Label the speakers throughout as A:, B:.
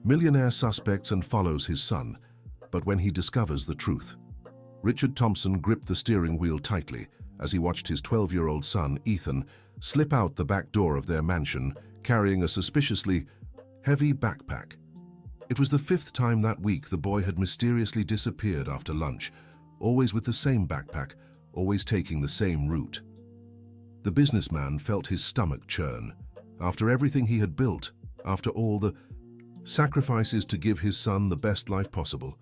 A: Millionaire suspects and follows his son, but when he discovers the truth. Richard Thompson gripped the steering wheel tightly as he watched his 12-year-old son, Ethan, slip out the back door of their mansion carrying a suspiciously heavy backpack. It was the 5th time that week the boy had mysteriously disappeared after lunch, always with the same backpack, always taking the same route. The businessman felt his stomach churn. After everything he had built, after all the sacrifices to give his son the best life possible,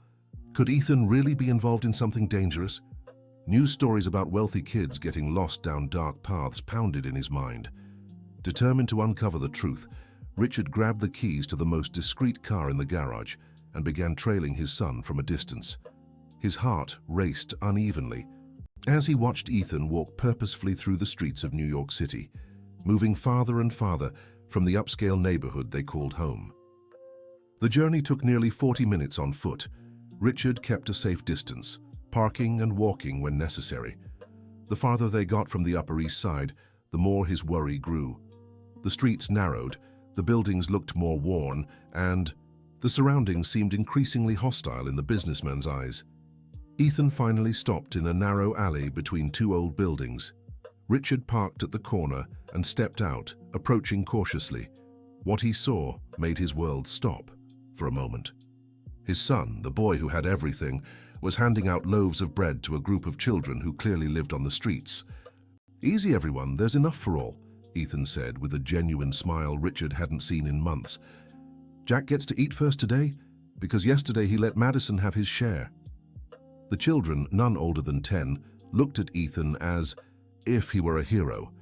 A: could Ethan really be involved in something dangerous? News stories about wealthy kids getting lost down dark paths pounded in his mind. Determined to uncover the truth, Richard grabbed the keys to the most discreet car in the garage and began trailing his son from a distance. His heart raced unevenly as he watched Ethan walk purposefully through the streets of New York City, moving farther and farther from the upscale neighborhood they called home. The journey took nearly 40 minutes on foot. Richard kept a safe distance, parking and walking when necessary. The farther they got from the Upper East Side, the more his worry grew. The streets narrowed, the buildings looked more worn, and the surroundings seemed increasingly hostile in the businessman's eyes. Ethan finally stopped in a narrow alley between 2 old buildings. Richard parked at the corner and stepped out, approaching cautiously. What he saw made his world stop for a moment. His son, the boy who had everything, was handing out loaves of bread to a group of children who clearly lived on the streets. "Easy, everyone, there's enough for all," Ethan said with a genuine smile Richard hadn't seen in months. "Jack gets to eat first today, because yesterday he let Madison have his share." The children, none older than 10, looked at Ethan as if he were a hero.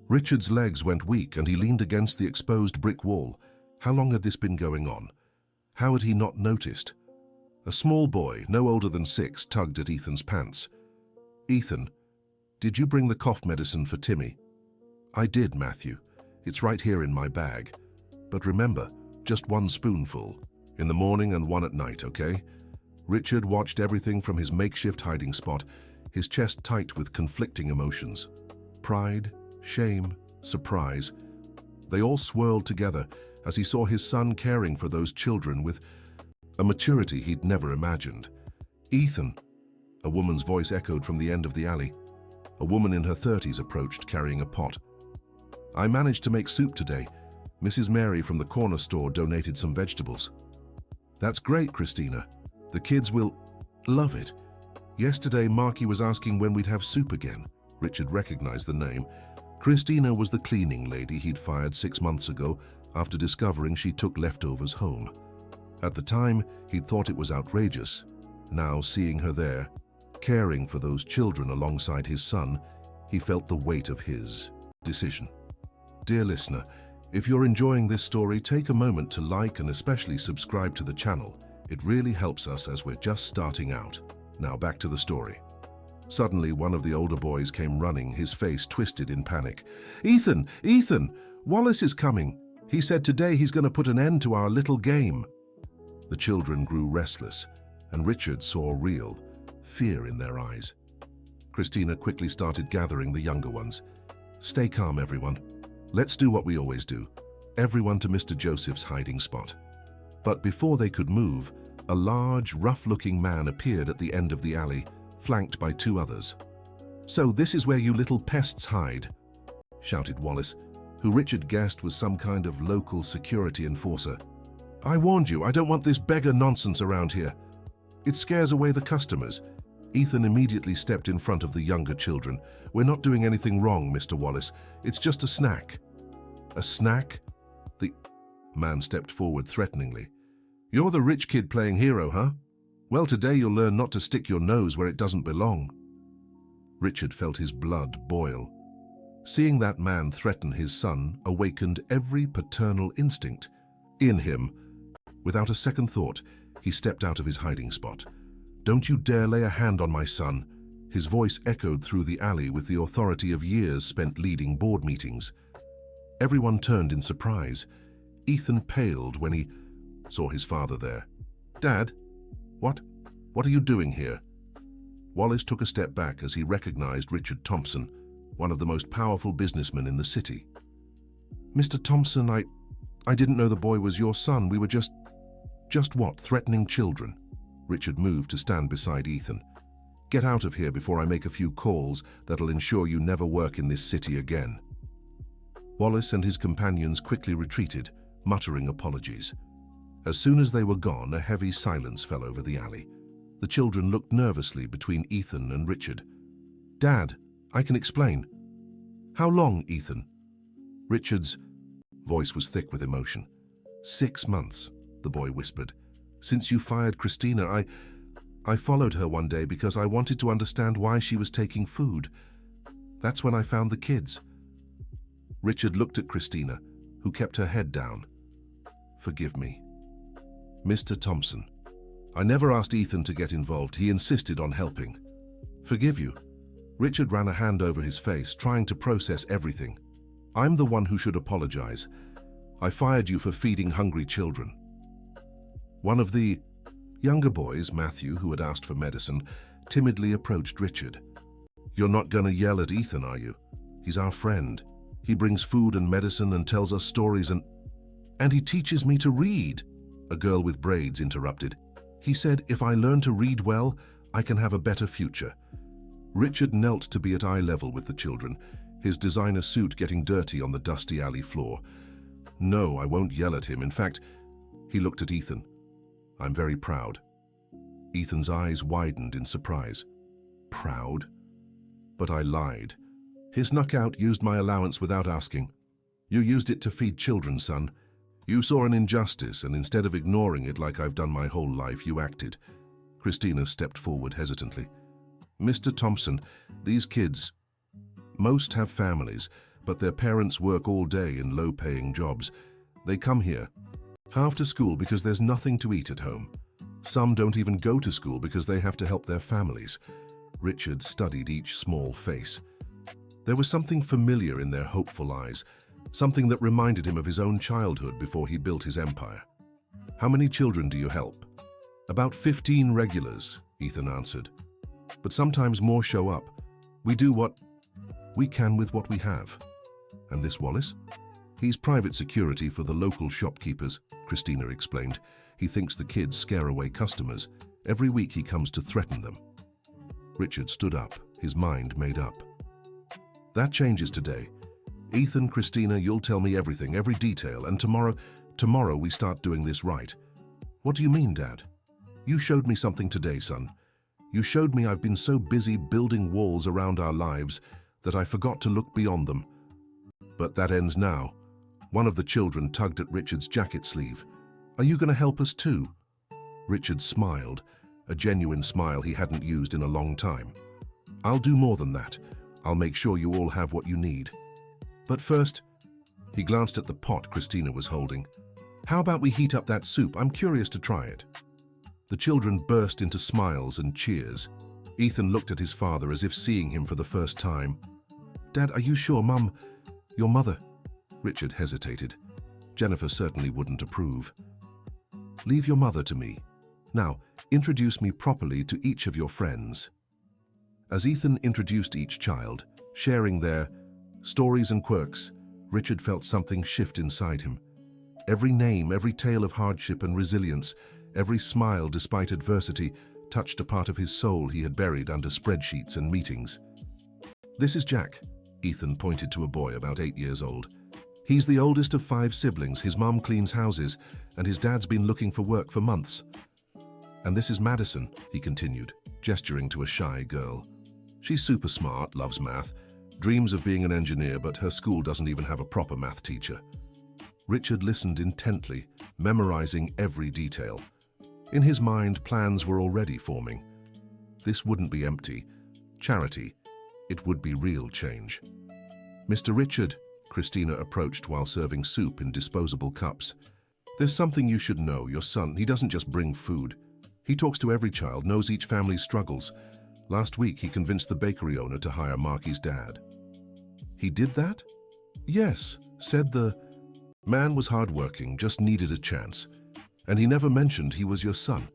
A: Richard's legs went weak and he leaned against the exposed brick wall. How long had this been going on? How had he not noticed? A small boy, no older than 6, tugged at Ethan's pants. "Ethan, did you bring the cough medicine for Timmy?" "I did, Matthew. It's right here in my bag. But remember, just 1 spoonful. In the morning and 1 at night, okay?" Richard watched everything from his makeshift hiding spot, his chest tight with conflicting emotions. Pride, shame, surprise. They all swirled together as he saw his son caring for those children with a maturity he'd never imagined. "Ethan," a woman's voice echoed from the end of the alley. A woman in her 30s approached, carrying a pot. "I managed to make soup today. Mrs. Mary from the corner store donated some vegetables." "That's great, Christina. The kids will love it." Yesterday, Marky was asking when we'd have soup again. Richard recognized the name. Christina was the cleaning lady he'd fired 6 months ago after discovering she took leftovers home. At the time, he'd thought it was outrageous. Now, seeing her there, caring for those children alongside his son, he felt the weight of his decision. Dear listener, if you're enjoying this story, take a moment to like and especially subscribe to the channel. It really helps us as we're just starting out. Now back to the story. Suddenly, one of the older boys came running, his face twisted in panic. "Ethan! Ethan! Wallace is coming! He said today he's going to put an end to our little game." The children grew restless, and Richard saw real fear in their eyes. Christina quickly started gathering the younger ones. "Stay calm, everyone. Let's do what we always do. Everyone to Mr. Joseph's hiding spot." But before they could move, a large, rough-looking man appeared at the end of the alley, flanked by 2 others. "So this is where you little pests hide," shouted Wallace, who Richard guessed was some kind of local security enforcer. "I warned you, I don't want this beggar nonsense around here. It scares away the customers." Ethan immediately stepped in front of the younger children. "We're not doing anything wrong, Mr. Wallace. It's just a snack." "A snack?" The man stepped forward threateningly. "You're the rich kid playing hero, huh? Well, today you'll learn not to stick your nose where it doesn't belong." Richard felt his blood boil. Seeing that man threaten his son awakened every paternal instinct in him. Without a second thought, he stepped out of his hiding spot. "Don't you dare lay a hand on my son." His voice echoed through the alley with the authority of years spent leading board meetings. Everyone turned in surprise. Ethan paled when he saw his father there. "Dad, what are you doing here?" Wallace took a step back as he recognized Richard Thompson, one of the most powerful businessmen in the city. "Mr. Thompson, I didn't know the boy was your son. We were just..." Just what, threatening children? Richard moved to stand beside Ethan. Get out of here before I make a few calls that'll ensure you never work in this city again. Wallace and his companions quickly retreated, muttering apologies. As soon as they were gone, a heavy silence fell over the alley. The children looked nervously between Ethan and Richard. Dad, I can explain. How long, Ethan? Richard's voice was thick with emotion. 6 months, the boy whispered. Since you fired Christina, I followed her one day because I wanted to understand why she was taking food. That's when I found the kids. Richard looked at Christina, who kept her head down. Forgive me. Mr. Thompson, I never asked Ethan to get involved. He insisted on helping. Forgive you. Richard ran a hand over his face, trying to process everything. I'm the one who should apologize. I fired you for feeding hungry children. One of the younger boys, Matthew, who had asked for medicine, timidly approached Richard. You're not gonna yell at Ethan, are you? He's our friend. He brings food and medicine and tells us stories and he teaches me to read, a girl with braids interrupted. He said if I learn to read well, I can have a better future. Richard knelt to be at eye level with the children, his designer suit getting dirty on the dusty alley floor. No, I won't yell at him. In fact, he looked at Ethan. I'm very proud. Ethan's eyes widened in surprise. Proud? But I lied. His knockout used my allowance without asking. You used it to feed children, son. You saw an injustice, and instead of ignoring it like I've done my whole life, you acted. Christina stepped forward hesitantly. Mr. Thompson, these kids, most have families, but their parents work all day in low-paying jobs. They come here, half to school because there's nothing to eat at home. Some don't even go to school because they have to help their families. Richard studied each small face. There was something familiar in their hopeful eyes, something that reminded him of his own childhood before he built his empire. How many children do you help? About 15 regulars, Ethan answered. But sometimes more show up. We do what we can with what we have. And this Wallace? He's private security for the local shopkeepers, Christina explained. He thinks the kids scare away customers. Every week he comes to threaten them. Richard stood up, his mind made up. That changes today. Ethan, Christina, you'll tell me everything, every detail, and tomorrow we start doing this right. What do you mean, Dad? You showed me something today, son. You showed me I've been so busy building walls around our lives that I forgot to look beyond them. But that ends now. One of the children tugged at Richard's jacket sleeve. Are you going to help us too? Richard smiled, a genuine smile he hadn't used in a long time. I'll do more than that. I'll make sure you all have what you need. But first, he glanced at the pot Christina was holding. How about we heat up that soup? I'm curious to try it. The children burst into smiles and cheers. Ethan looked at his father as if seeing him for the first time. Dad, are you sure, Mum? Your mother? Richard hesitated. Jennifer certainly wouldn't approve. Leave your mother to me. Now, introduce me properly to each of your friends. As Ethan introduced each child, sharing their stories and quirks, Richard felt something shift inside him. Every name, every tale of hardship and resilience, every smile despite adversity touched a part of his soul he had buried under spreadsheets and meetings. This is Jack, Ethan pointed to a boy about 8 years old. He's the oldest of 5 siblings. His mom cleans houses, and his dad's been looking for work for months. And this is Madison, he continued, gesturing to a shy girl. She's super smart, loves math, dreams of being an engineer, but her school doesn't even have a proper math teacher. Richard listened intently, memorizing every detail. In his mind, plans were already forming. This wouldn't be empty charity. It would be real change. Mr. Richard, Christina approached while serving soup in disposable cups. There's something you should know. Your son, he doesn't just bring food. He talks to every child, knows each family's struggles. Last week, he convinced the bakery owner to hire Marky's dad. He did that? Yes, said the man was hardworking, just needed a chance. And he never mentioned he was your son.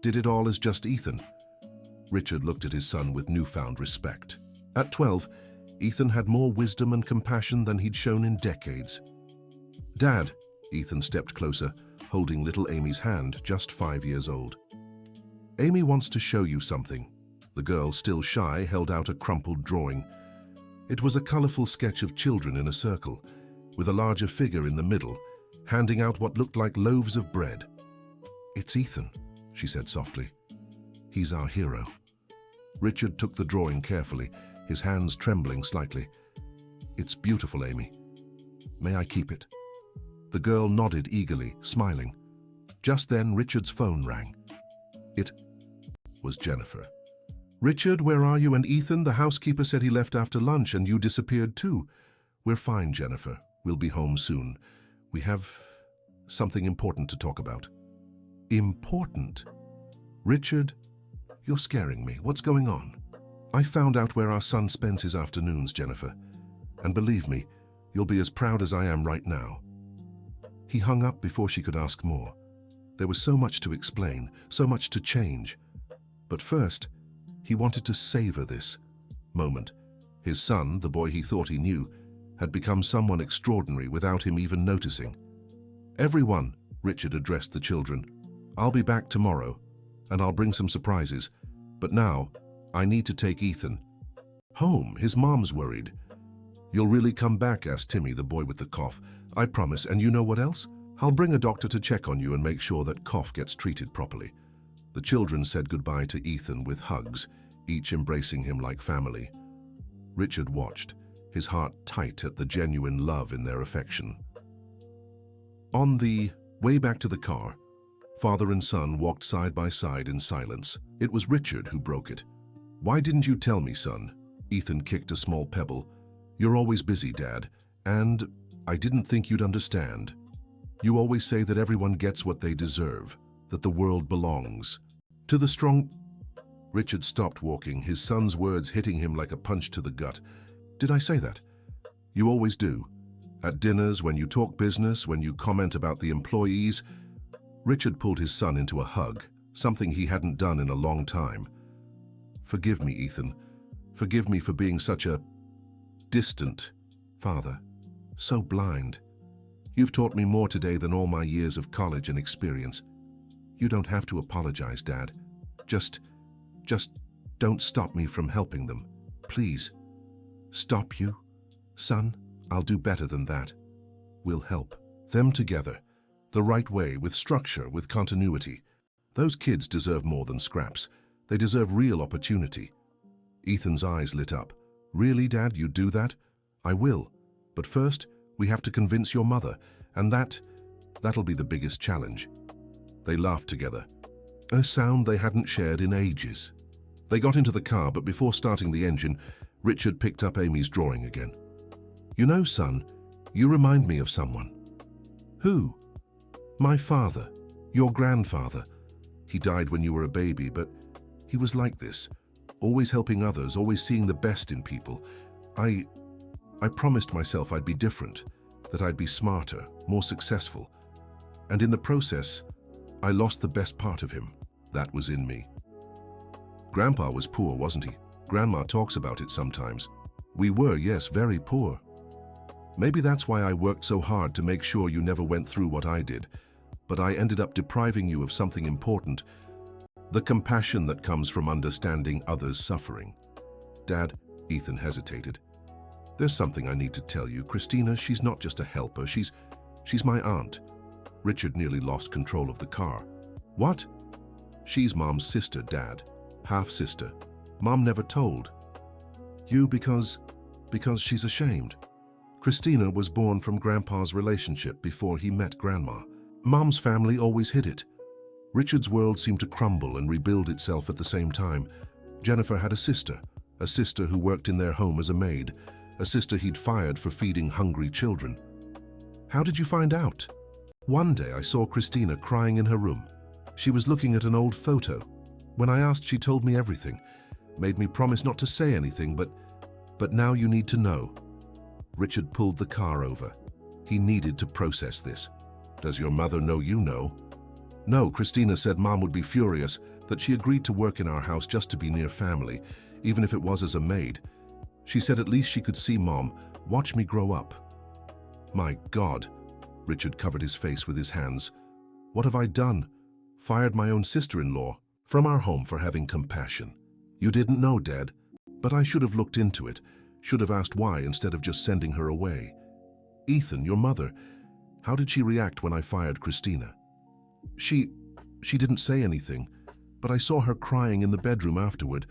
A: Did it all as just Ethan. Richard looked at his son with newfound respect. At 12, Ethan had more wisdom and compassion than he'd shown in decades. Dad, Ethan stepped closer, holding little Amy's hand, just 5 years old. "Amy wants to show you something." The girl, still shy, held out a crumpled drawing. It was a colorful sketch of children in a circle, with a larger figure in the middle, handing out what looked like loaves of bread. "It's Ethan," she said softly. "He's our hero." Richard took the drawing carefully, his hands trembling slightly. "It's beautiful, Amy. May I keep it?" The girl nodded eagerly, smiling. Just then, Richard's phone rang. It was Jennifer. "Richard, where are you? And Ethan? The housekeeper said he left after lunch and you disappeared too." "We're fine, Jennifer. We'll be home soon. We have something important to talk about." "Important?" "Richard, you're scaring me. What's going on?" "I found out where our son spends his afternoons, Jennifer. And believe me, you'll be as proud as I am right now." He hung up before she could ask more. There was so much to explain, so much to change. But first, he wanted to savor this moment. His son, the boy he thought he knew, had become someone extraordinary without him even noticing. "Everyone," Richard addressed the children, "I'll be back tomorrow, and I'll bring some surprises. But now, I need to take Ethan home. His mom's worried." "You'll really come back?" asked Timmy, the boy with the cough. "I promise, and you know what else? I'll bring a doctor to check on you and make sure that cough gets treated properly." The children said goodbye to Ethan with hugs, each embracing him like family. Richard watched, his heart tight at the genuine love in their affection. On the way back to the car, father and son walked side by side in silence. It was Richard who broke it. "Why didn't you tell me, son?" Ethan kicked a small pebble. "You're always busy, Dad, and I didn't think you'd understand. You always say that everyone gets what they deserve, that the world belongs to the strong." Richard stopped walking, his son's words hitting him like a punch to the gut. "Did I say that?" "You always do. At dinners, when you talk business, when you comment about the employees." Richard pulled his son into a hug, something he hadn't done in a long time. "Forgive me, Ethan. Forgive me for being such a distant father, so blind. You've taught me more today than all my years of college and experience. You don't have to apologize, Dad. Just don't stop me from helping them. Please." "Stop you? Son, I'll do better than that. We'll help them together, the right way, with structure, with continuity. Those kids deserve more than scraps. They deserve real opportunity." Ethan's eyes lit up. "Really, Dad, you'd do that?" "I will. But first, we have to convince your mother, and that'll be the biggest challenge." They laughed together, a sound they hadn't shared in ages. They got into the car, but before starting the engine, Richard picked up Amy's drawing again. "You know, son, you remind me of someone." "Who?" "My father, your grandfather. He died when you were a baby, but he was like this, always helping others, always seeing the best in people. I promised myself I'd be different, that I'd be smarter, more successful. And in the process, I lost the best part of him. That was in me." "Grandpa was poor, wasn't he? Grandma talks about it sometimes." "We were, yes, very poor. Maybe that's why I worked so hard to make sure you never went through what I did. But I ended up depriving you of something important, the compassion that comes from understanding others' suffering." "Dad," Ethan hesitated. "There's something I need to tell you. Christina, she's not just a helper, she's my aunt." Richard nearly lost control of the car. "What?" "She's Mom's sister, Dad. Half-sister. Mom never told you because she's ashamed. Christina was born from Grandpa's relationship before he met Grandma. Mom's family always hid it." Richard's world seemed to crumble and rebuild itself at the same time. Jennifer had a sister who worked in their home as a maid, a sister he'd fired for feeding hungry children. "How did you find out?" "One day I saw Christina crying in her room. She was looking at an old photo. When I asked, she told me everything, made me promise not to say anything, but now you need to know." Richard pulled the car over. He needed to process this. "Does your mother know you know?" "No, Christina said Mom would be furious, that she agreed to work in our house just to be near family, even if it was as a maid. She said at least she could see Mom, watch me grow up." "My God," Richard covered his face with his hands. What have I done? Fired my own sister-in-law from our home for having compassion. You didn't know, Dad, but I should have looked into it, should have asked why instead of just sending her away. Ethan, your mother, how did she react when I fired Christina? She didn't say anything, but I saw her crying in the bedroom afterward.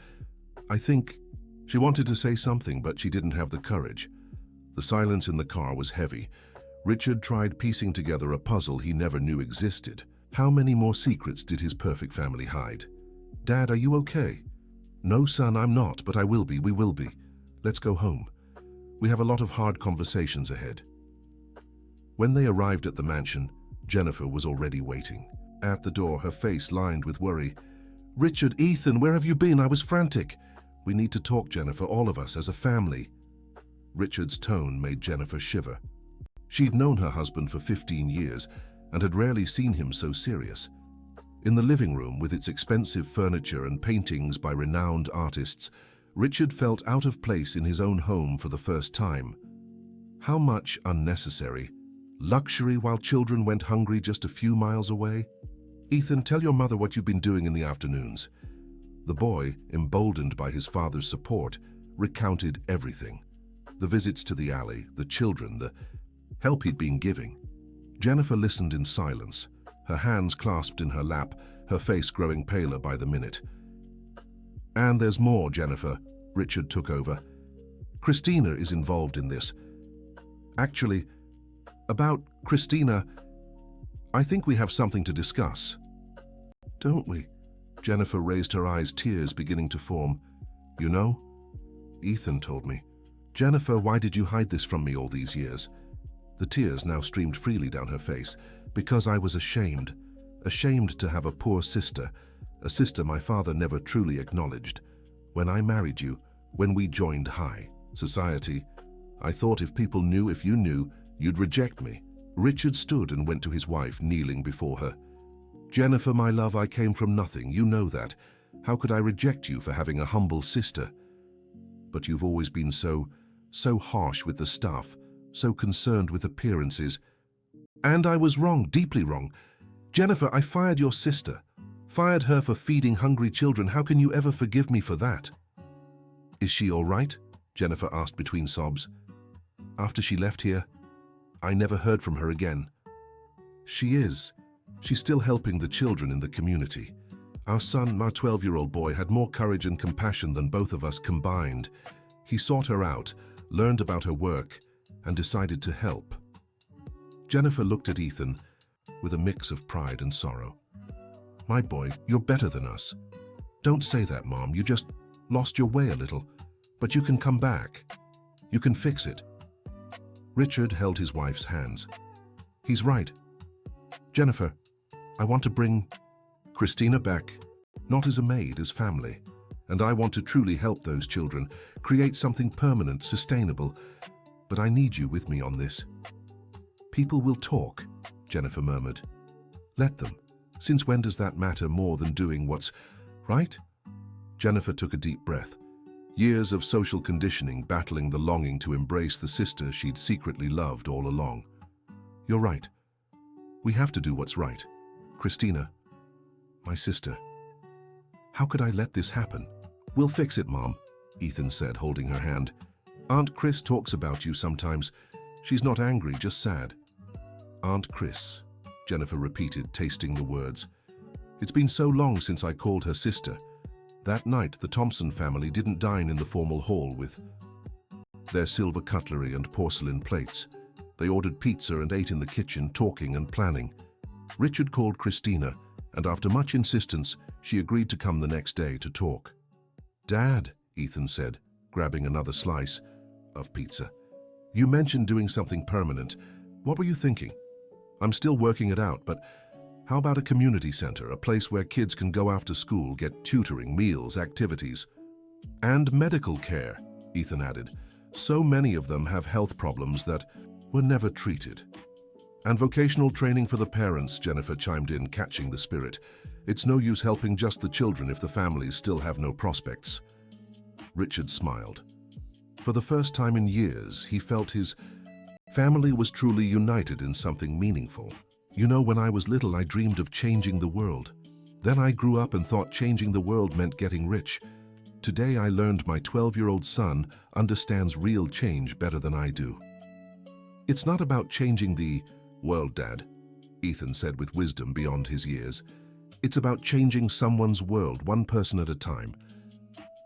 A: I think she wanted to say something, but she didn't have the courage. The silence in the car was heavy. Richard tried piecing together a puzzle he never knew existed. How many more secrets did his perfect family hide? Dad, are you okay? No, son, I'm not, but I will be. We will be. Let's go home. We have a lot of hard conversations ahead. When they arrived at the mansion, Jennifer was already waiting. At the door, her face lined with worry. Richard, Ethan, where have you been? I was frantic. We need to talk, Jennifer, all of us, as a family. Richard's tone made Jennifer shiver. She'd known her husband for 15 years and had rarely seen him so serious. In the living room, with its expensive furniture and paintings by renowned artists, Richard felt out of place in his own home for the first time. How much unnecessary luxury while children went hungry just a few miles away? Ethan, tell your mother what you've been doing in the afternoons. The boy, emboldened by his father's support, recounted everything. The visits to the alley, the children, the help he'd been giving. Jennifer listened in silence, her hands clasped in her lap, her face growing paler by the minute. And there's more, Jennifer, Richard took over. Christina is involved in this. Actually, about Christina, I think we have something to discuss. Don't we? Jennifer raised her eyes, tears beginning to form. You know? Ethan told me. Jennifer, why did you hide this from me all these years? The tears now streamed freely down her face. Because I was ashamed. Ashamed to have a poor sister, a sister my father never truly acknowledged. When I married you, when we joined high society, I thought if people knew, if you knew, you'd reject me. Richard stood and went to his wife, kneeling before her. Jennifer, my love, I came from nothing, you know that. How could I reject you for having a humble sister? But you've always been so harsh with the staff, so concerned with appearances. And I was wrong, deeply wrong. Jennifer, I fired your sister. Fired her for feeding hungry children. How can you ever forgive me for that? Is she all right? Jennifer asked between sobs. After she left here, I never heard from her again. She is. She's still helping the children in the community. Our son, our 12-year-old boy, had more courage and compassion than both of us combined. He sought her out, learned about her work, and decided to help. Jennifer looked at Ethan with a mix of pride and sorrow. My boy, you're better than us. Don't say that, Mom. You just lost your way a little. But you can come back. You can fix it. Richard held his wife's hands. He's right. Jennifer, I want to bring Christina back, not as a maid, as family. And I want to truly help those children, create something permanent, sustainable. But I need you with me on this. People will talk, Jennifer murmured. Let them. Since when does that matter more than doing what's right? Jennifer took a deep breath. Years of social conditioning battling the longing to embrace the sister she'd secretly loved all along. You're right. We have to do what's right. Christina, my sister. How could I let this happen? We'll fix it, Mom, Ethan said, holding her hand. Aunt Chris talks about you sometimes. She's not angry, just sad. Aunt Chris, Jennifer repeated, tasting the words. It's been so long since I called her sister. That night, the Thompson family didn't dine in the formal hall with their silver cutlery and porcelain plates. They ordered pizza and ate in the kitchen, talking and planning. Richard called Christina, and after much insistence, she agreed to come the next day to talk. Dad, Ethan said, grabbing another slice of pizza. You mentioned doing something permanent. What were you thinking? I'm still working it out, but how about a community center, a place where kids can go after school, get tutoring, meals, activities? And medical care, Ethan added. So many of them have health problems that were never treated. And vocational training for the parents, Jennifer chimed in, catching the spirit. It's no use helping just the children if the families still have no prospects. Richard smiled. For the first time in years, he felt his family was truly united in something meaningful. You know, when I was little, I dreamed of changing the world. Then I grew up and thought changing the world meant getting rich. Today I learned my 12-year-old son understands real change better than I do. It's not about changing the world, Dad, Ethan said with wisdom beyond his years. It's about changing someone's world, one person at a time.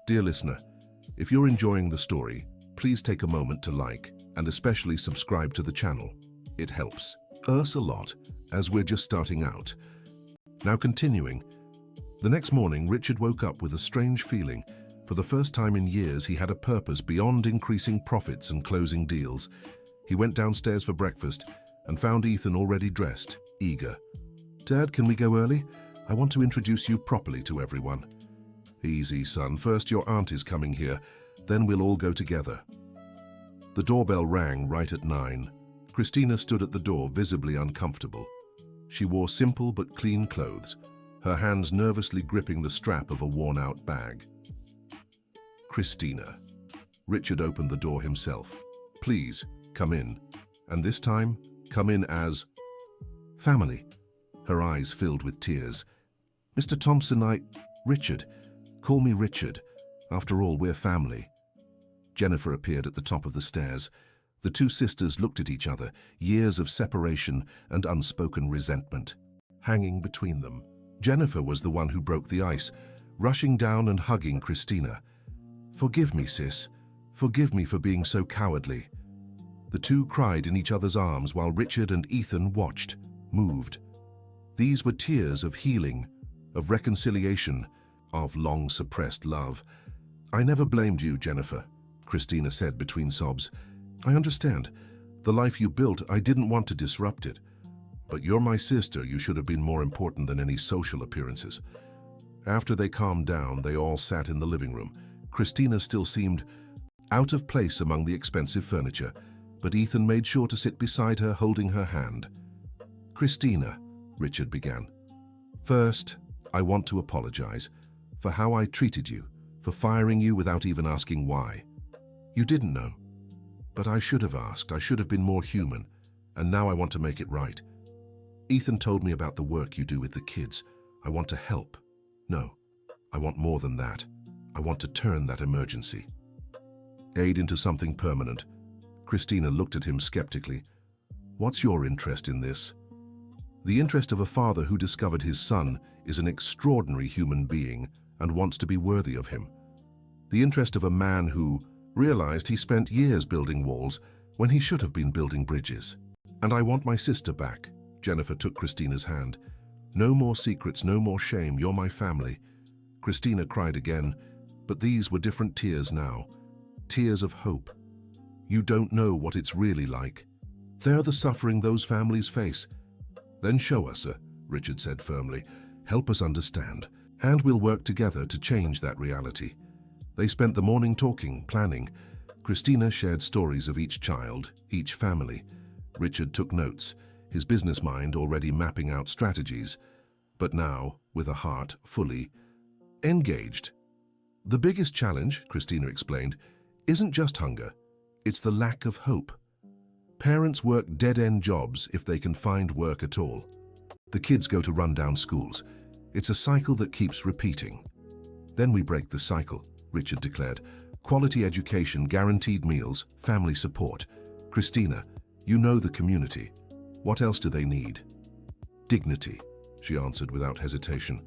A: Dear listener, if you're enjoying the story, please take a moment to like and especially subscribe to the channel. It helps us a lot as we're just starting out. Now continuing. The next morning, Richard woke up with a strange feeling. For the first time in years, he had a purpose beyond increasing profits and closing deals. He went downstairs for breakfast and found Ethan already dressed, eager. Dad, can we go early? I want to introduce you properly to everyone. Easy, son. First your aunt is coming here, then we'll all go together. The doorbell rang right at 9. Christina stood at the door, visibly uncomfortable. She wore simple but clean clothes, her hands nervously gripping the strap of a worn-out bag. Christina. Richard opened the door himself. Please, come in. And this time, come in as family. Her eyes filled with tears. Mr. Thompson, Richard. Call me Richard. After all, we're family. Jennifer appeared at the top of the stairs. The two sisters looked at each other, years of separation and unspoken resentment hanging between them. Jennifer was the one who broke the ice, rushing down and hugging Christina. Forgive me, sis. Forgive me for being so cowardly. The two cried in each other's arms while Richard and Ethan watched, moved. These were tears of healing, of reconciliation, of long-suppressed love. I never blamed you, Jennifer, Christina said between sobs. I understand. The life you built, I didn't want to disrupt it. But you're my sister, you should have been more important than any social appearances. After they calmed down, they all sat in the living room. Christina still seemed out of place among the expensive furniture, but Ethan made sure to sit beside her, holding her hand. Christina, Richard began. First, I want to apologize for how I treated you, for firing you without even asking why. You didn't know. But I should have asked, I should have been more human, and now I want to make it right. Ethan told me about the work you do with the kids. I want to help. No, I want more than that. I want to turn that emergency aid into something permanent. Christina looked at him skeptically. What's your interest in this? The interest of a father who discovered his son is an extraordinary human being and wants to be worthy of him. The interest of a man who realized he spent years building walls when he should have been building bridges. And I want my sister back. Jennifer took Christina's hand. No more secrets, no more shame. You're my family. Christina cried again, but these were different tears now. Tears of hope. You don't know what it's really like. They're the suffering those families face. Then show us, Richard said firmly. Help us understand, and we'll work together to change that reality. They spent the morning talking, planning. Christina shared stories of each child, each family. Richard took notes, his business mind already mapping out strategies, but now, with a heart fully engaged. The biggest challenge, Christina explained, isn't just hunger, it's the lack of hope. Parents work dead-end jobs if they can find work at all. The kids go to rundown schools. It's a cycle that keeps repeating. Then we break the cycle, Richard declared. Quality education, guaranteed meals, family support. Christina, you know the community. What else do they need? Dignity, she answered without hesitation.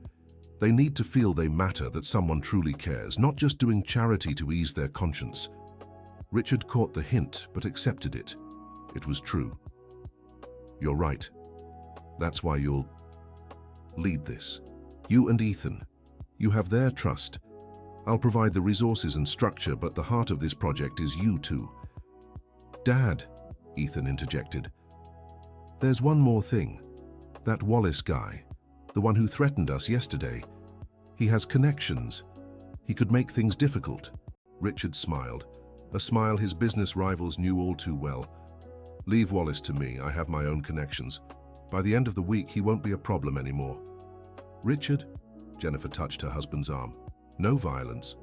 A: They need to feel they matter, that someone truly cares, not just doing charity to ease their conscience. Richard caught the hint, but accepted it. It was true. You're right. That's why you'll lead this. You and Ethan. You have their trust. I'll provide the resources and structure, but the heart of this project is you two. Dad, Ethan interjected. There's one more thing. That Wallace guy, the one who threatened us yesterday. He has connections. He could make things difficult. Richard smiled, a smile his business rivals knew all too well. Leave Wallace to me, I have my own connections. By the end of the week, he won't be a problem anymore. Richard, Jennifer touched her husband's arm. No violence.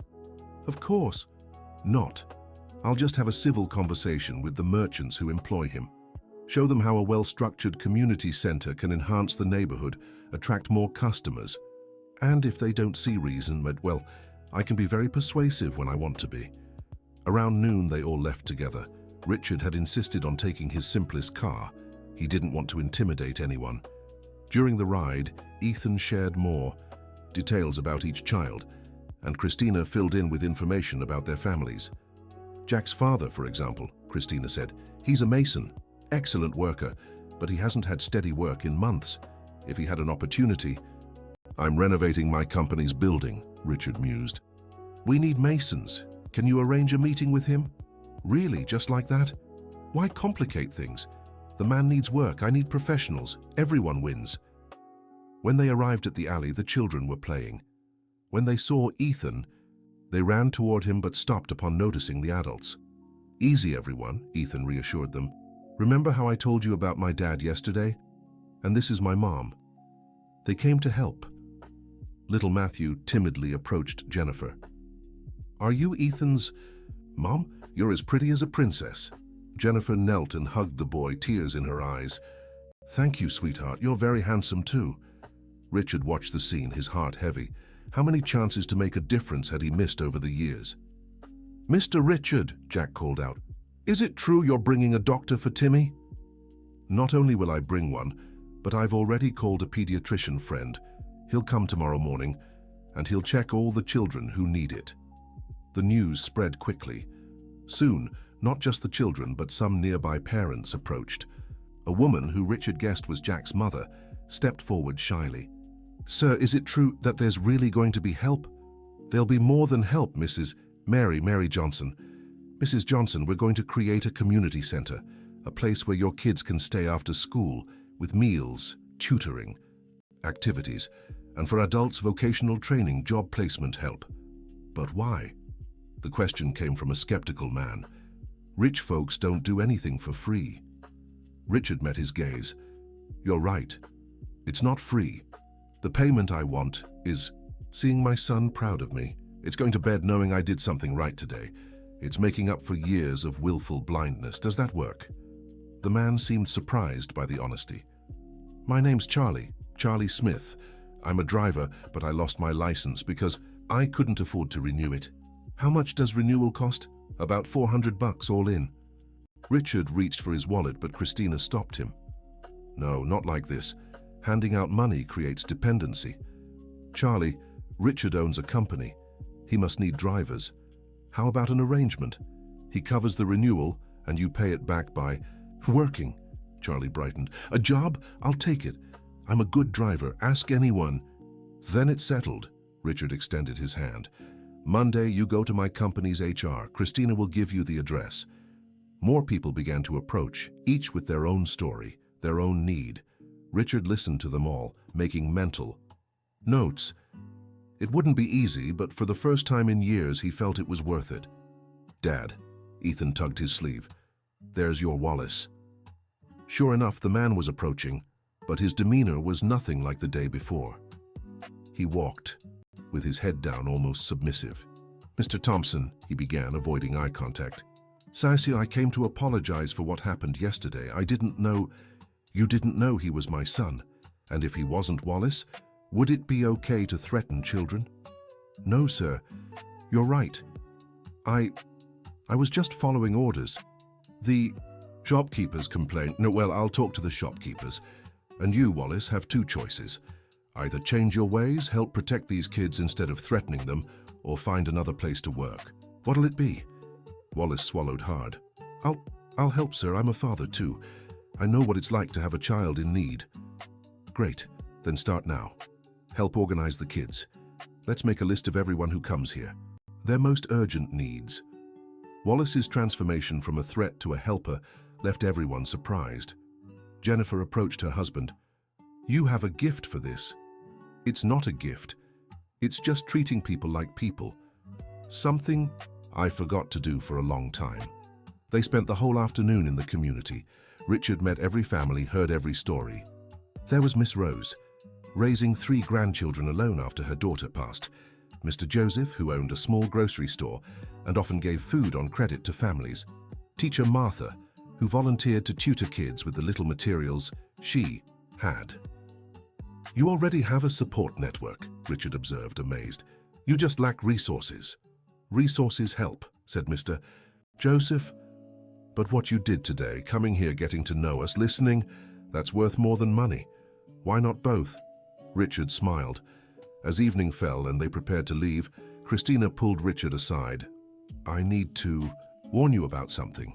A: Of course not. I'll just have a civil conversation with the merchants who employ him. Show them how a well-structured community center can enhance the neighborhood, attract more customers. And if they don't see reason, well, I can be very persuasive when I want to be. Around noon, they all left together. Richard had insisted on taking his simplest car. He didn't want to intimidate anyone. During the ride, Ethan shared more details about each child, and Christina filled in with information about their families. Jack's father, for example, Christina said, he's a mason, excellent worker, but he hasn't had steady work in months. If he had an opportunity... I'm renovating my company's building, Richard mused. We need masons. Can you arrange a meeting with him? Really, just like that? Why complicate things? The man needs work, I need professionals. Everyone wins. When they arrived at the alley, the children were playing. When they saw Ethan, they ran toward him but stopped upon noticing the adults. Easy, everyone, Ethan reassured them. Remember how I told you about my dad yesterday? And this is my mom. They came to help. Little Matthew timidly approached Jennifer. Are you Ethan's... Mom, you're as pretty as a princess. Jennifer knelt and hugged the boy, tears in her eyes. Thank you, sweetheart. You're very handsome too. Richard watched the scene, his heart heavy. How many chances to make a difference had he missed over the years? Mr. Richard, Jack called out, is it true you're bringing a doctor for Timmy? Not only will I bring one, but I've already called a pediatrician friend. He'll come tomorrow morning, and he'll check all the children who need it. The news spread quickly. Soon, not just the children, but some nearby parents approached. A woman, who Richard guessed was Jack's mother, stepped forward shyly. Sir, is it true that there's really going to be help? There'll be more than help, Mrs. Mary Johnson. Mrs. Johnson, we're going to create a community center, a place where your kids can stay after school, with meals, tutoring, activities, and for adults, vocational training, job placement help. But why? The question came from a skeptical man. Rich folks don't do anything for free. Richard met his gaze. You're right. It's not free. The payment I want is seeing my son proud of me. It's going to bed knowing I did something right today. It's making up for years of willful blindness. Does that work? The man seemed surprised by the honesty. My name's Charlie Smith. I'm a driver, but I lost my license because I couldn't afford to renew it. How much does renewal cost? About $400 all in. Richard reached for his wallet, but Christina stopped him. No, not like this. Handing out money creates dependency. Charlie, Richard owns a company. He must need drivers. How about an arrangement? He covers the renewal and you pay it back by working. Charlie brightened. A job? I'll take it. I'm a good driver. Ask anyone. Then it's settled. Richard extended his hand. Monday, you go to my company's HR. Christina will give you the address. More people began to approach, each with their own story, their own need. Richard listened to them all, making mental notes. It wouldn't be easy, but for the first time in years, he felt it was worth it. Dad, Ethan tugged his sleeve. There's your Wallace. Sure enough, the man was approaching, but his demeanor was nothing like the day before. He walked, with his head down, almost submissive. Mr. Thompson, he began, avoiding eye contact. Sassy, I came to apologize for what happened yesterday. I didn't know... You didn't know he was my son. And if he wasn't Wallace, would it be okay to threaten children? No, sir. You're right. I was just following orders. The shopkeepers complained. No, well, I'll talk to the shopkeepers. And you, Wallace, have two choices. Either change your ways, help protect these kids instead of threatening them, or find another place to work. What'll it be? Wallace swallowed hard. I'll help, sir. I'm a father, too. I know what it's like to have a child in need. Great. Then start now. Help organize the kids. Let's make a list of everyone who comes here. Their most urgent needs. Wallace's transformation from a threat to a helper left everyone surprised. Jennifer approached her husband. You have a gift for this. It's not a gift. It's just treating people like people. Something I forgot to do for a long time. They spent the whole afternoon in the community. Richard met every family, heard every story. There was Miss Rose, raising 3 grandchildren alone after her daughter passed. Mr. Joseph, who owned a small grocery store and often gave food on credit to families. Teacher Martha, who volunteered to tutor kids with the little materials she had. You already have a support network, Richard observed, amazed. You just lack resources. Resources help, said Mr. Joseph. But what you did today, coming here, getting to know us, listening, that's worth more than money. Why not both? Richard smiled. As evening fell and they prepared to leave, Christina pulled Richard aside. I need to warn you about something.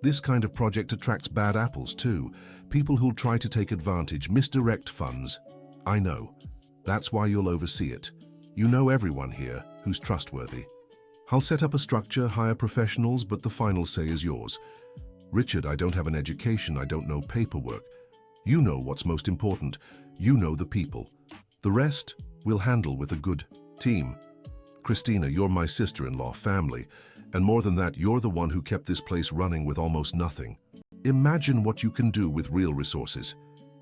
A: This kind of project attracts bad apples too. People who'll try to take advantage, misdirect funds. I know. That's why you'll oversee it. You know everyone here who's trustworthy. I'll set up a structure, hire professionals, but the final say is yours. Richard, I don't have an education, I don't know paperwork. You know what's most important. You know the people. The rest we'll handle with a good team. Christina, you're my sister-in-law, family, and more than that, you're the one who kept this place running with almost nothing. Imagine what you can do with real resources.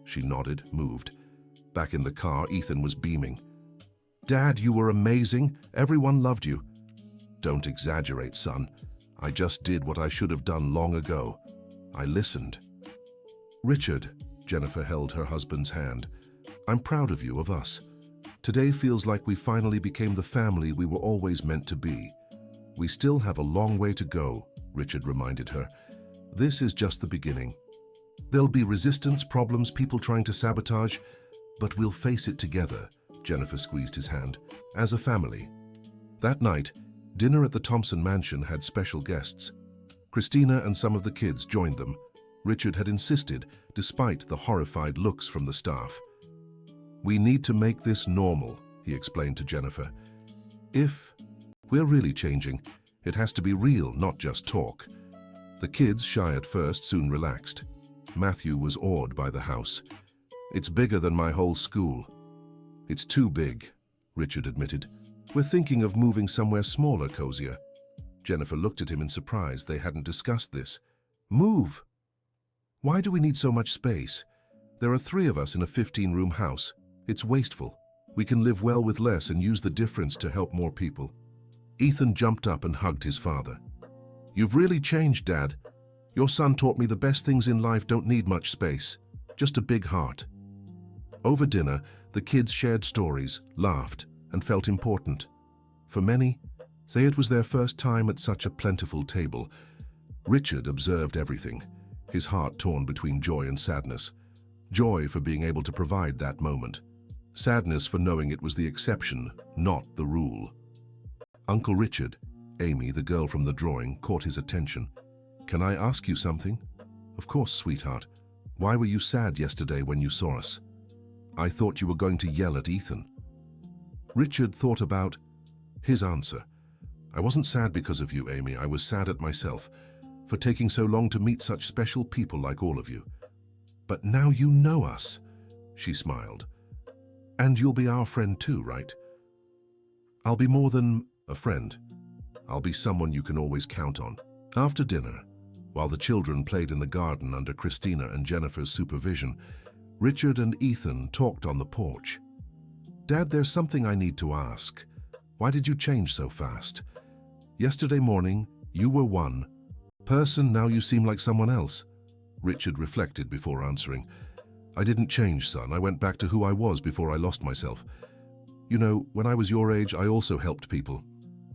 A: She nodded, moved. Back in the car, Ethan was beaming. Dad, you were amazing. Everyone loved you. Don't exaggerate, son. I just did what I should have done long ago. I listened. Richard, Jennifer held her husband's hand. I'm proud of you, of us. Today feels like we finally became the family we were always meant to be. We still have a long way to go, Richard reminded her. This is just the beginning. There'll be resistance, problems, people trying to sabotage, but we'll face it together, Jennifer squeezed his hand, as a family. That night, dinner at the Thompson mansion had special guests. Christina and some of the kids joined them. Richard had insisted, despite the horrified looks from the staff. We need to make this normal, he explained to Jennifer. If we're really changing, it has to be real, not just talk. The kids, shy at first, soon relaxed. Matthew was awed by the house. It's bigger than my whole school. It's too big, Richard admitted. We're thinking of moving somewhere smaller, cozier. Jennifer looked at him in surprise. They hadn't discussed this. Move? Why do we need so much space? There are 3 of us in a 15-room house. It's wasteful. We can live well with less and use the difference to help more people. Ethan jumped up and hugged his father. You've really changed, Dad. Your son taught me the best things in life don't need much space, just a big heart. Over dinner, the kids shared stories, laughed, and felt important. For many, say it was their first time at such a plentiful table. Richard observed everything, his heart torn between joy and sadness. Joy for being able to provide that moment. Sadness for knowing it was the exception, not the rule. Uncle Richard, Amy, the girl from the drawing, caught his attention. Can I ask you something? Of course, sweetheart. Why were you sad yesterday when you saw us? I thought you were going to yell at Ethan. Richard thought about his answer. I wasn't sad because of you, Amy. I was sad at myself for taking so long to meet such special people like all of you. But now you know us, she smiled. And you'll be our friend too, right? I'll be more than a friend. I'll be someone you can always count on. After dinner, while the children played in the garden under Christina and Jennifer's supervision, Richard and Ethan talked on the porch. Dad, there's something I need to ask. Why did you change so fast? Yesterday morning, you were one person, now you seem like someone else. Richard reflected before answering. I didn't change, son. I went back to who I was before I lost myself. You know, when I was your age, I also helped people.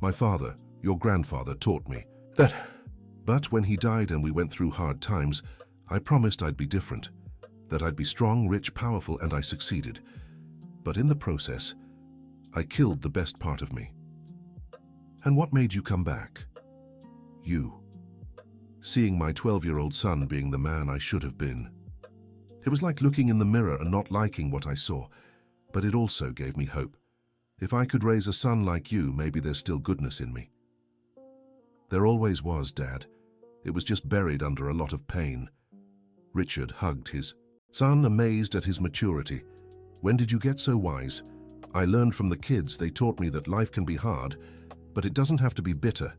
A: My father, your grandfather, taught me that. But when he died and we went through hard times, I promised I'd be different, that I'd be strong, rich, powerful, and I succeeded. But in the process, I killed the best part of me. And what made you come back? You. Seeing my 12-year-old son being the man I should have been. It was like looking in the mirror and not liking what I saw, but it also gave me hope. If I could raise a son like you, maybe there's still goodness in me. There always was, Dad. It was just buried under a lot of pain. Richard hugged his son, amazed at his maturity. When did you get so wise? I learned from the kids. They taught me that life can be hard, but it doesn't have to be bitter,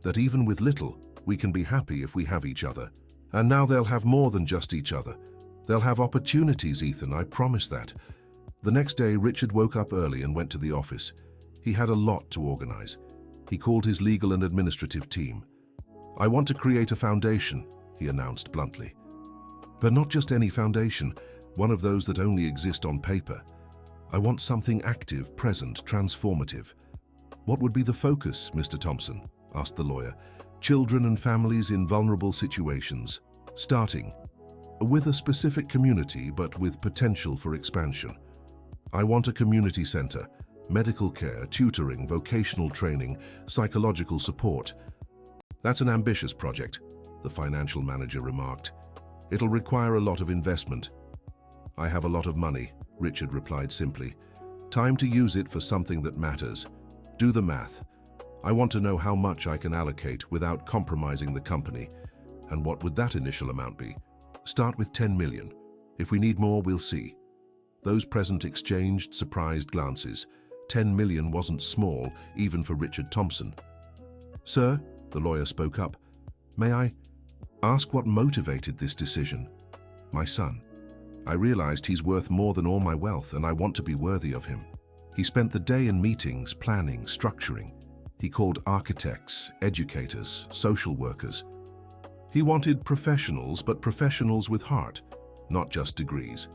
A: that even with little, we can be happy if we have each other. And now they'll have more than just each other. They'll have opportunities, Ethan, I promise that. The next day, Richard woke up early and went to the office. He had a lot to organize. He called his legal and administrative team. I want to create a foundation, he he announced bluntly. But not just any foundation, one of those that only exist on paper. I want something active, present, transformative. What would be the focus, Mr. Thompson? Asked the lawyer. Children and families in vulnerable situations, starting with a specific community but with potential for expansion. I want a community center, medical care, tutoring, vocational training, psychological support. That's an ambitious project, the financial manager remarked. It'll require a lot of investment. I have a lot of money, Richard replied simply. Time to use it for something that matters. Do the math. I want to know how much I can allocate without compromising the company. And what would that initial amount be? Start with 10 million. If we need more, we'll see. Those present exchanged surprised glances. 10 million wasn't small, even for Richard Thompson. Sir, the lawyer spoke up, may I ask what motivated this decision? My son. I realized he's worth more than all my wealth, and I want to be worthy of him. He spent the day in meetings, planning, structuring. He called architects, educators, social workers. He wanted professionals, but professionals with heart, not just degrees.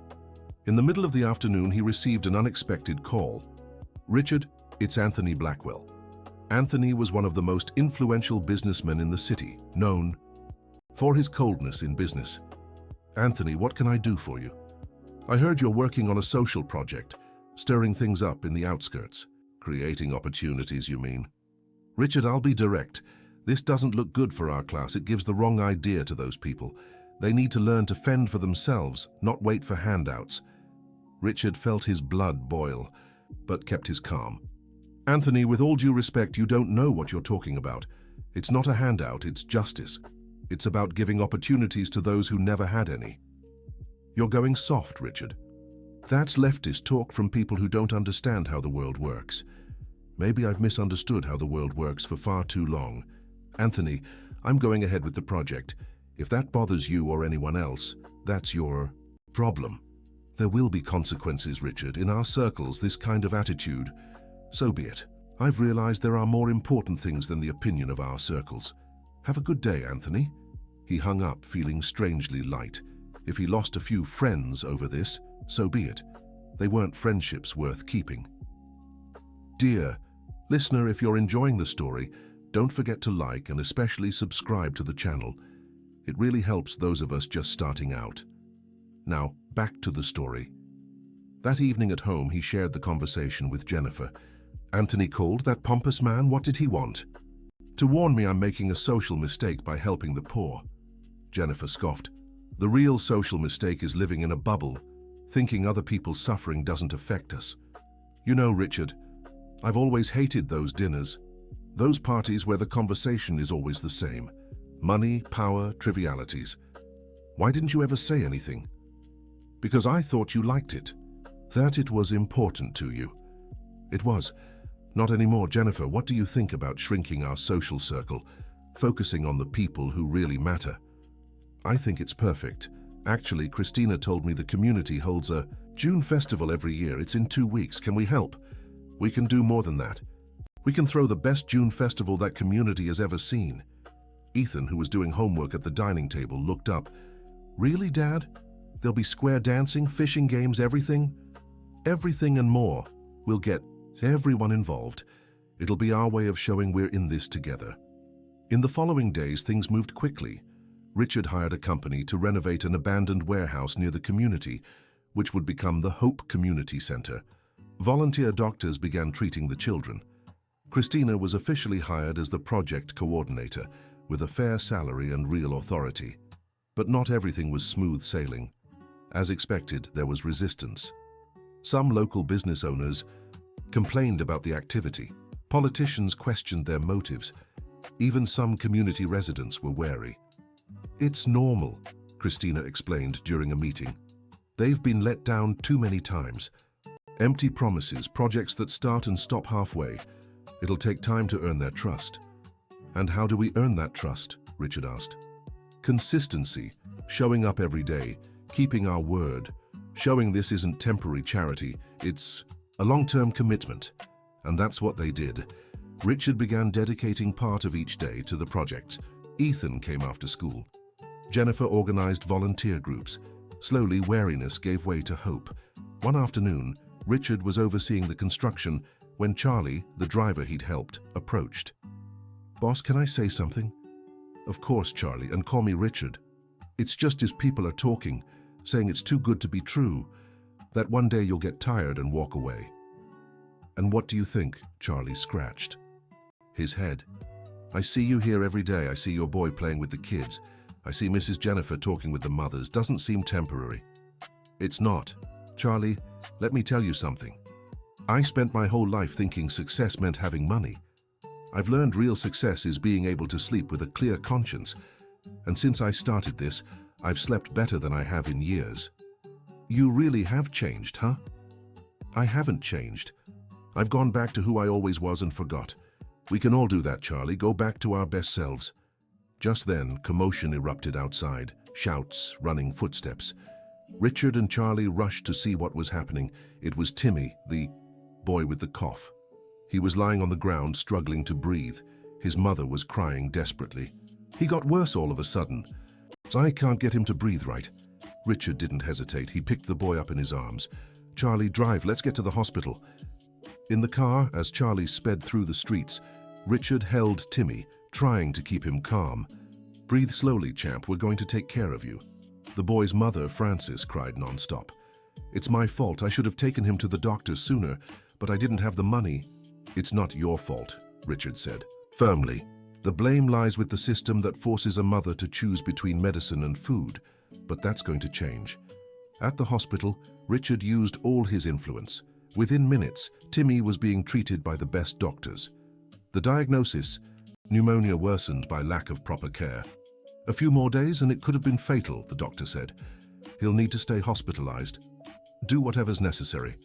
A: In the middle of the afternoon, he received an unexpected call. Richard, it's Anthony Blackwell. Anthony was one of the most influential businessmen in the city, known for his coldness in business. Anthony, what can I do for you? I heard you're working on a social project, stirring things up in the outskirts. Creating opportunities, you mean? Richard, I'll be direct. This doesn't look good for our class. It gives the wrong idea to those people. They need to learn to fend for themselves, not wait for handouts. Richard felt his blood boil, but kept his calm. Anthony, with all due respect, you don't know what you're talking about. It's not a handout, it's justice. It's about giving opportunities to those who never had any. You're going soft, Richard. That's leftist talk from people who don't understand how the world works. Maybe I've misunderstood how the world works for far too long. Anthony, I'm going ahead with the project. If that bothers you or anyone else, that's your problem. There will be consequences, Richard. In our circles, this kind of attitude, so be it. I've realized there are more important things than the opinion of our circles. Have a good day, Anthony. He hung up, feeling strangely light. If he lost a few friends over this, so be it. They weren't friendships worth keeping. Dear listener, if you're enjoying the story, don't forget to like and especially subscribe to the channel. It really helps those of us just starting out. Now, back to the story. That evening at home, he shared the conversation with Jennifer. Anthony called, that pompous man, what did he want? To warn me I'm making a social mistake by helping the poor. Jennifer scoffed. The real social mistake is living in a bubble, thinking other people's suffering doesn't affect us. You know, Richard, I've always hated those dinners, those parties where the conversation is always the same. Money, power, trivialities. Why didn't you ever say anything? Because I thought you liked it, that it was important to you. It was. Not anymore. Jennifer, what do you think about shrinking our social circle, focusing on the people who really matter? I think it's perfect. Actually, Christina told me the community holds a June festival every year. It's in 2 weeks. Can we help? We can do more than that. We can throw the best June festival that community has ever seen. Ethan, who was doing homework at the dining table, looked up. Really, Dad? There'll be square dancing, fishing games, everything? Everything and more. We'll get everyone involved. It'll be our way of showing we're in this together. In the following days, things moved quickly. Richard hired a company to renovate an abandoned warehouse near the community, which would become the Hope Community Center. Volunteer doctors began treating the children. Christina was officially hired as the project coordinator, with a fair salary and real authority. But not everything was smooth sailing. As expected, there was resistance. Some local business owners complained about the activity. Politicians questioned their motives. Even some community residents were wary. It's normal, Christina explained during a meeting. They've been let down too many times. Empty promises, projects that start and stop halfway. It'll take time to earn their trust. And how do we earn that trust? Richard asked. Consistency, showing up every day, keeping our word, showing this isn't temporary charity, it's a long-term commitment. And that's what they did. Richard began dedicating part of each day to the project. Ethan came after school. Jennifer organized volunteer groups. Slowly, wariness gave way to hope. One afternoon, Richard was overseeing the construction when Charlie, the driver he'd helped, approached. "Boss, can I say something?" "Of course, Charlie, and call me Richard. It's just as people are talking, saying it's too good to be true, that one day you'll get tired and walk away." "And what do you think?" Charlie scratched his head. "I see you here every day. I see your boy playing with the kids. I see Mrs. Jennifer talking with the mothers. Doesn't seem temporary." "It's not. Charlie, let me tell you something. I spent my whole life thinking success meant having money. I've learned real success is being able to sleep with a clear conscience. And since I started this, I've slept better than I have in years." "You really have changed, huh?" "I haven't changed. I've gone back to who I always was and forgot. We can all do that, Charlie. Go back to our best selves." Just then, commotion erupted outside. Shouts, running footsteps. Richard and Charlie rushed to see what was happening. It was Timmy, the boy with the cough. He was lying on the ground, struggling to breathe. His mother was crying desperately. "He got worse all of a sudden. I can't get him to breathe right." Richard didn't hesitate. He picked the boy up in his arms. "Charlie, drive. Let's get to the hospital." In the car, as Charlie sped through the streets, Richard held Timmy, trying to keep him calm. "Breathe slowly, champ. We're going to take care of you." The boy's mother, Frances, cried nonstop. "It's my fault. I should have taken him to the doctor sooner, but I didn't have the money." "It's not your fault," Richard said firmly. "The blame lies with the system that forces a mother to choose between medicine and food, but that's going to change." At the hospital, Richard used all his influence. Within minutes, Timmy was being treated by the best doctors. The diagnosis: pneumonia worsened by lack of proper care. "A few more days and it could have been fatal," the doctor said. "He'll need to stay hospitalized. Do whatever's necessary.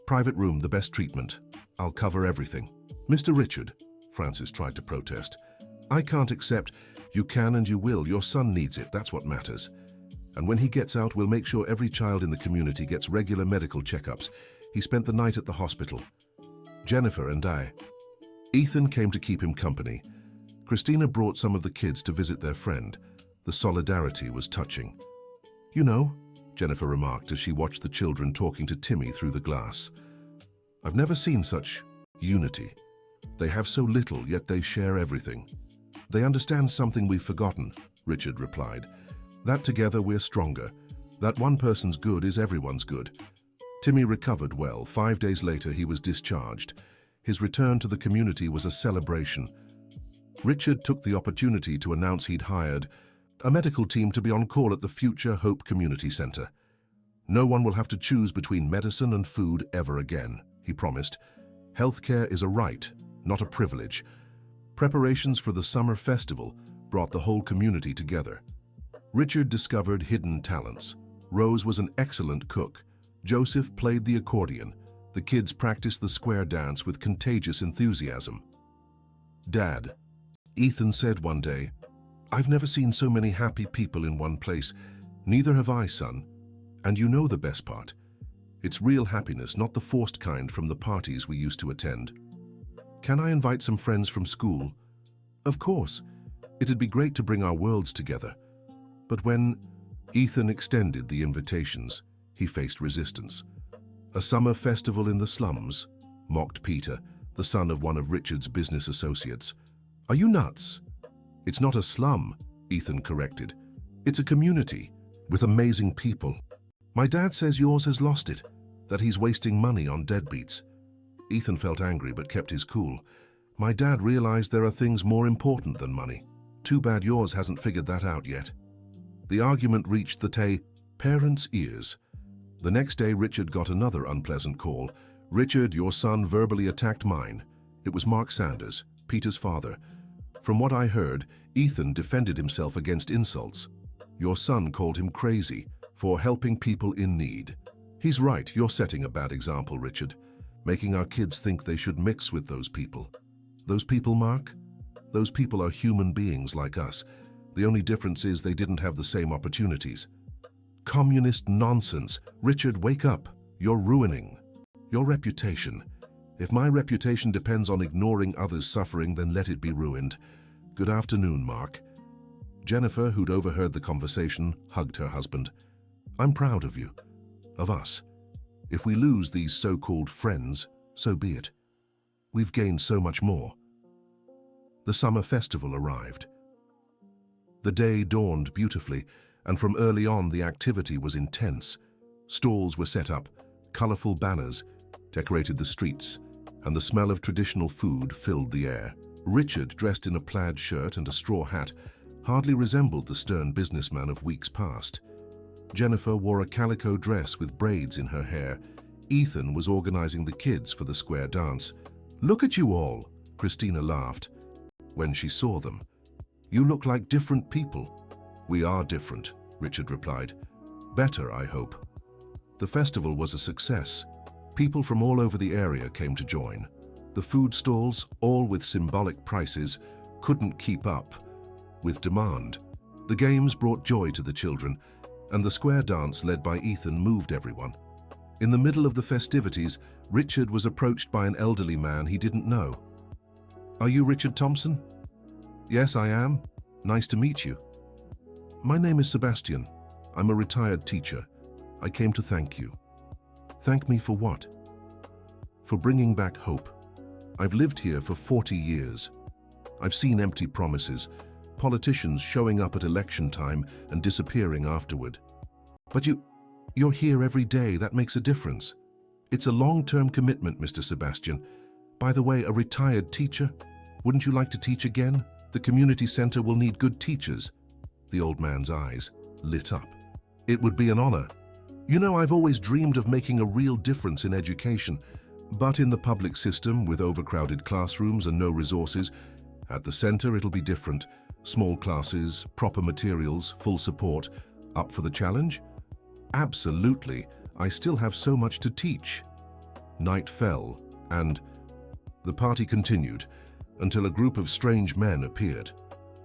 A: Private room, the best treatment. I'll cover everything." "Mr. Richard," Frances tried to protest, "I can't accept." "You can and you will. Your son needs it. That's what matters. And when he gets out, we'll make sure every child in the community gets regular medical checkups. He spent the night at the hospital. Jennifer and I." Ethan came to keep him company. Christina brought some of the kids to visit their friend. The solidarity was touching. "You know," Jennifer remarked as she watched the children talking to Timmy through the glass, "I've never seen such unity. They have so little, yet they share everything." "They understand something we've forgotten," Richard replied. "That together we're stronger. That one person's good is everyone's good." Timmy recovered well. 5 days later, he was discharged. His return to the community was a celebration. Richard took the opportunity to announce he'd hired a medical team to be on call at the future Hope Community Center. "No one will have to choose between medicine and food ever again," he promised. "Healthcare is a right, not a privilege." Preparations for the summer festival brought the whole community together. Richard discovered hidden talents. Rose was an excellent cook. Joseph played the accordion. The kids practiced the square dance with contagious enthusiasm. "Dad," Ethan said one day, "I've never seen so many happy people in one place." "Neither have I, son. And you know the best part. It's real happiness, not the forced kind from the parties we used to attend." "Can I invite some friends from school?" "Of course. It'd be great to bring our worlds together." But when Ethan extended the invitations, he faced resistance. "A summer festival in the slums?" mocked Peter, the son of one of Richard's business associates. "Are you nuts?" "It's not a slum," Ethan corrected. "It's a community with amazing people. My dad says yours has lost it, that he's wasting money on deadbeats." Ethan felt angry but kept his cool. "My dad realized there are things more important than money. Too bad yours hasn't figured that out yet." The argument reached the parents' ears. The next day, Richard got another unpleasant call. "Richard, your son verbally attacked mine." It was Mark Sanders, Peter's father. "From what I heard, Ethan defended himself against insults. Your son called him crazy for helping people in need." "He's right. You're setting a bad example, Richard, making our kids think they should mix with those people." "Those people, Mark? Those people are human beings like us. The only difference is they didn't have the same opportunities." "Communist nonsense. Richard, wake up. You're ruining your reputation. If my reputation depends on ignoring others' suffering, then let it be ruined." "Good afternoon, Mark." Jennifer, who'd overheard the conversation, hugged her husband. I'm proud of you, of us. If we lose these so-called friends, so be it. We've gained so much more. The summer festival arrived. The day dawned beautifully, and from early on the activity was intense. Stalls were set up, colorful banners decorated the streets, and the smell of traditional food filled the air. Richard, dressed in a plaid shirt and a straw hat, hardly resembled the stern businessman of weeks past. Jennifer wore a calico dress with braids in her hair. Ethan was organizing the kids for the square dance. "Look at you all," Christina laughed when she saw them. "You look like different people." "We are different," Richard replied. "Better, I hope." The festival was a success. People from all over the area came to join. The food stalls, all with symbolic prices, couldn't keep up with demand. The games brought joy to the children, and the square dance led by Ethan moved everyone. In the middle of the festivities, Richard was approached by an elderly man he didn't know. "Are you Richard Thompson?" "Yes, I am. Nice to meet you." "My name is Sebastian. I'm a retired teacher. I came to thank you." "Thank me for what?" "For bringing back hope. I've lived here for 40 years. I've seen empty promises, politicians showing up at election time and disappearing afterward. But you're here every day. That makes a difference. It's a long-term commitment, Mr. Sebastian. By the way, a retired teacher? Wouldn't you like to teach again? The community center will need good teachers." The old man's eyes lit up. "It would be an honor. You know, I've always dreamed of making a real difference in education, but in the public system with overcrowded classrooms and no resources, at the center it'll be different. Small classes, proper materials, full support. Up for the challenge?" "Absolutely. I still have so much to teach." Night fell, and the party continued until a group of strange men appeared.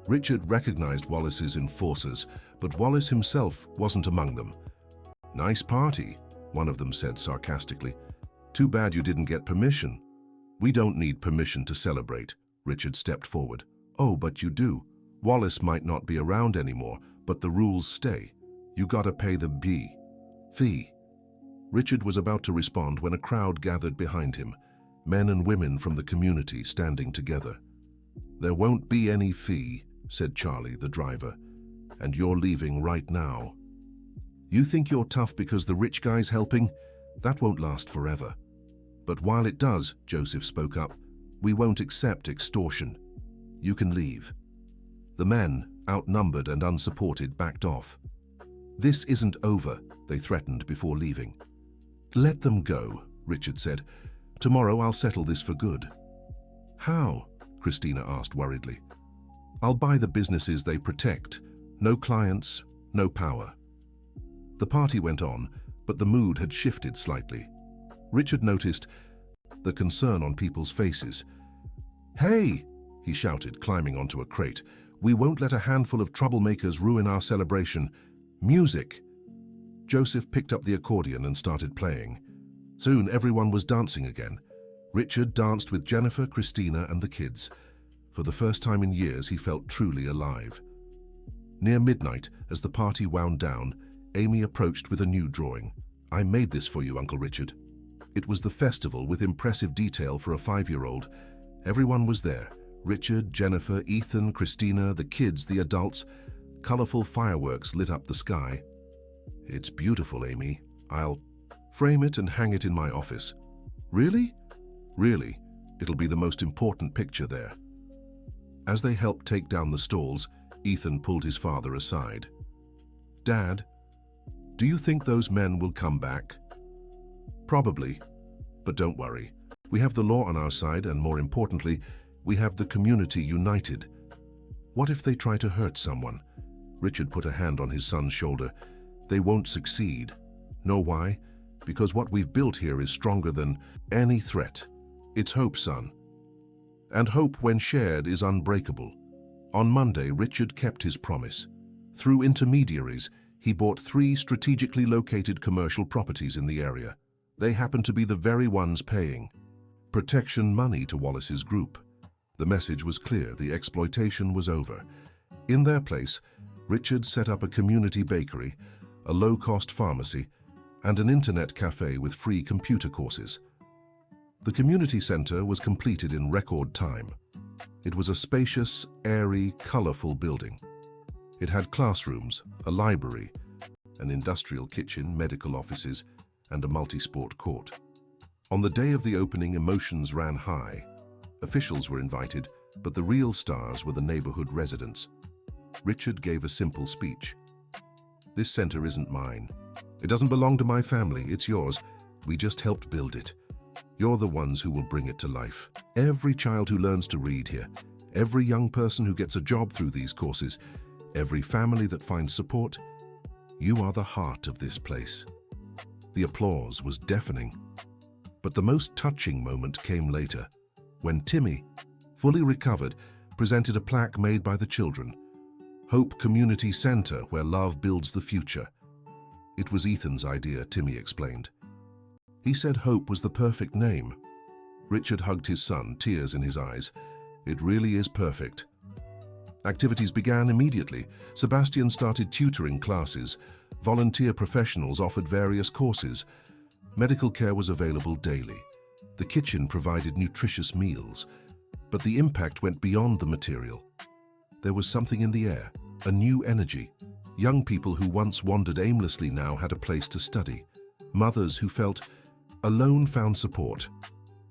A: Richard recognized Wallace's enforcers, but Wallace himself wasn't among them. "Nice party," one of them said sarcastically. "Too bad you didn't get permission." "We don't need permission to celebrate." Richard stepped forward. "Oh, but you do. Wallace might not be around anymore, but the rules stay. You gotta pay the fee." Richard was about to respond when a crowd gathered behind him, men and women from the community standing together. "There won't be any fee," said Charlie, the driver, "and you're leaving right now." "You think you're tough because the rich guy's helping? That won't last forever." "But while it does," Joseph spoke up, "we won't accept extortion. You can leave." The men, outnumbered and unsupported, backed off. "This isn't over," they threatened before leaving. "Let them go," Richard said. "Tomorrow I'll settle this for good." "How?" Christina asked worriedly. "I'll buy the businesses they protect. No clients, no power." The party went on, but the mood had shifted slightly. Richard noticed the concern on people's faces. "Hey!" he shouted, climbing onto a crate. "We won't let a handful of troublemakers ruin our celebration. Music!" Joseph picked up the accordion and started playing. Soon everyone was dancing again. Richard danced with Jennifer, Christina, and the kids. For the first time in years, he felt truly alive. Near midnight, as the party wound down, Amy approached with a new drawing. "I made this for you, Uncle Richard." It was the festival with impressive detail for a 5-year-old. Everyone was there. Richard, Jennifer, Ethan, Christina, the kids, the adults. Colorful fireworks lit up the sky. "It's beautiful, Amy. I'll frame it and hang it in my office." "Really?" "Really. It'll be the most important picture there." As they helped take down the stalls, Ethan pulled his father aside. "Dad, do you think those men will come back?" "Probably. But don't worry. We have the law on our side, and more importantly, we have the community united. What if they try to hurt someone?" Richard put a hand on his son's shoulder. "They won't succeed. Know why? Because what we've built here is stronger than any threat. It's hope, son. And hope, when shared, is unbreakable." On Monday, Richard kept his promise. Through intermediaries, he bought 3 strategically located commercial properties in the area. They happened to be the very ones paying protection money to Wallace's group. The message was clear: the exploitation was over. In their place, Richard set up a community bakery, a low-cost pharmacy, and an internet cafe with free computer courses. The community center was completed in record time. It was a spacious, airy, colorful building. It had classrooms, a library, an industrial kitchen, medical offices, and a multi-sport court. On the day of the opening, emotions ran high. Officials were invited, but the real stars were the neighborhood residents. Richard gave a simple speech. "This center isn't mine. It doesn't belong to my family, it's yours. We just helped build it. You're the ones who will bring it to life. Every child who learns to read here, every young person who gets a job through these courses, every family that finds support, you are the heart of this place." The applause was deafening. But the most touching moment came later, when Timmy, fully recovered, presented a plaque made by the children. "Hope Community Center, where love builds the future." It was Ethan's idea, Timmy explained. He said Hope was the perfect name. Richard hugged his son, tears in his eyes. "It really is perfect." Activities began immediately. Sebastian started tutoring classes. Volunteer professionals offered various courses. Medical care was available daily. The kitchen provided nutritious meals. But the impact went beyond the material. There was something in the air, a new energy. Young people who once wandered aimlessly now had a place to study. Mothers who felt alone found support.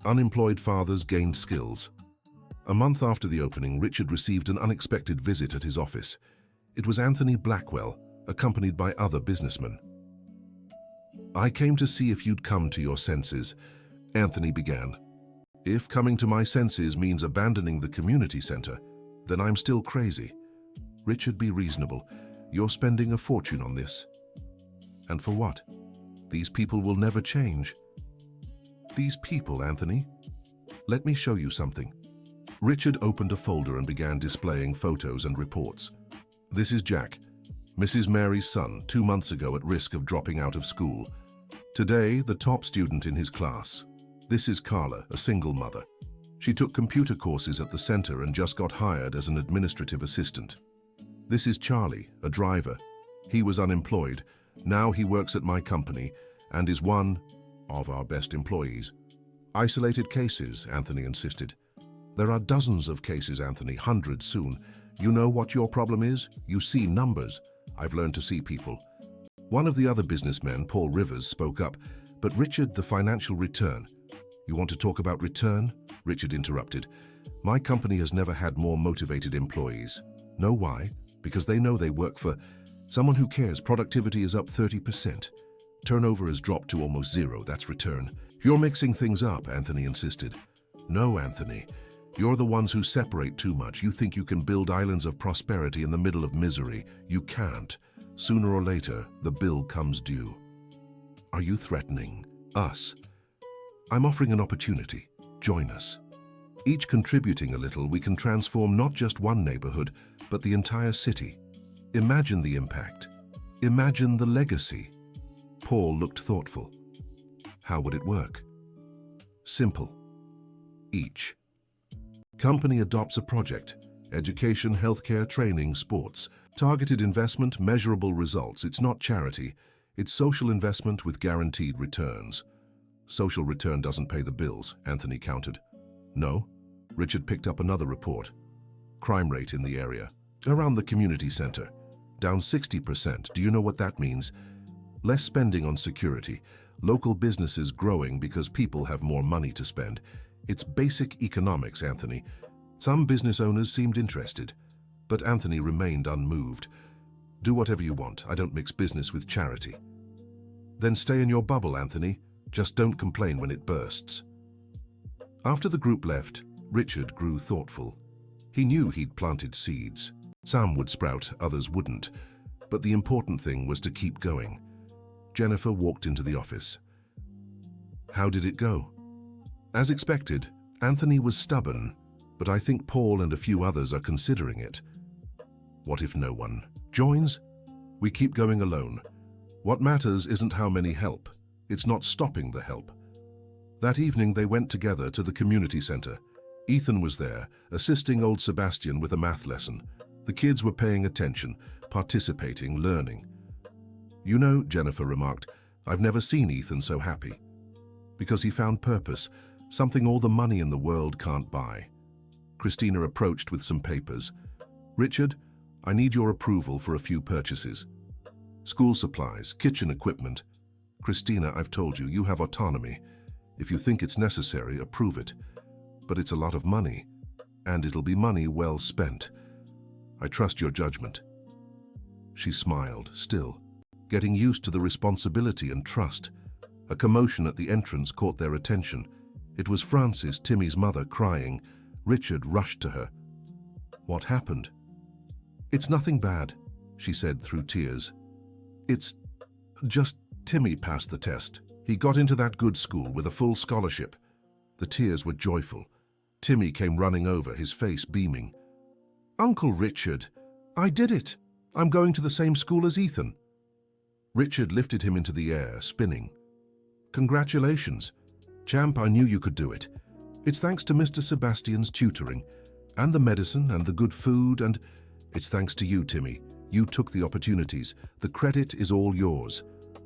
A: Unemployed fathers gained skills. A month after the opening, Richard received an unexpected visit at his office. It was Anthony Blackwell, accompanied by other businessmen. "I came to see if you'd come to your senses," Anthony began. "If coming to my senses means abandoning the community center, then I'm still crazy." "Richard, be reasonable. You're spending a fortune on this." "And for what? These people will never change." "These people, Anthony? Let me show you something." Richard opened a folder and began displaying photos and reports. "This is Jack, Mrs. Mary's son, 2 months ago at risk of dropping out of school. Today, the top student in his class. This is Carla, a single mother. She took computer courses at the center and just got hired as an administrative assistant. This is Charlie, a driver. He was unemployed. Now he works at my company and is one of our best employees." "Isolated cases," Anthony insisted. "There are dozens of cases, Anthony, hundreds soon. You know what your problem is? You see numbers. I've learned to see people." One of the other businessmen, Paul Rivers, spoke up. "But Richard, the financial return." "You want to talk about return?" Richard interrupted. "My company has never had more motivated employees. Know why? Because they know they work for someone who cares. Productivity is up 30%. Turnover has dropped to almost zero. That's return." "You're mixing things up," Anthony insisted. "No, Anthony. You're the ones who separate too much. You think you can build islands of prosperity in the middle of misery. You can't. Sooner or later, the bill comes due." "Are you threatening us?" "I'm offering an opportunity. Join us. Each contributing a little, we can transform not just one neighborhood, but the entire city. Imagine the impact. Imagine the legacy." Paul looked thoughtful. "How would it work?" "Simple. Each company adopts a project. Education, healthcare, training, sports. Targeted investment, measurable results. It's not charity. It's social investment with guaranteed returns." "Social return doesn't pay the bills," Anthony countered. "No?" Richard picked up another report. "Crime rate in the area. Around the community center. Down 60%. Do you know what that means? Less spending on security. Local businesses growing because people have more money to spend. It's basic economics, Anthony." Some business owners seemed interested, but Anthony remained unmoved. "Do whatever you want. I don't mix business with charity." "Then stay in your bubble, Anthony. Just don't complain when it bursts." After the group left, Richard grew thoughtful. He knew he'd planted seeds. Some would sprout, others wouldn't. But the important thing was to keep going. Jennifer walked into the office. "How did it go?" "As expected, Anthony was stubborn, but I think Paul and a few others are considering it." "What if no one joins?" "We keep going alone. What matters isn't how many help. It's not stopping the help." That evening they went together to the community center. Ethan was there, assisting old Sebastian with a math lesson. The kids were paying attention, participating, learning. "You know," Jennifer remarked, "I've never seen Ethan so happy. Because he found purpose, something all the money in the world can't buy." Christina approached with some papers. "Richard, I need your approval for a few purchases. School supplies, kitchen equipment. Christina, I've told you, you have autonomy. If you think it's necessary, approve it. But it's a lot of money, and it'll be money well spent. I trust your judgment." She smiled, still, getting used to the responsibility and trust. A commotion at the entrance caught their attention. It was Frances, Timmy's mother, crying. Richard rushed to her. "What happened?" "It's nothing bad," she said through tears. "It's just Timmy passed the test. He got into that good school with a full scholarship." The tears were joyful. Timmy came running over, his face beaming. "Uncle Richard, I did it. I'm going to the same school as Ethan." Richard lifted him into the air, spinning. "Congratulations. Champ, I knew you could do it. It's thanks to Mr. Sebastian's tutoring, and the medicine, and the good food, and it's thanks to you, Timmy. You took the opportunities. The credit is all yours."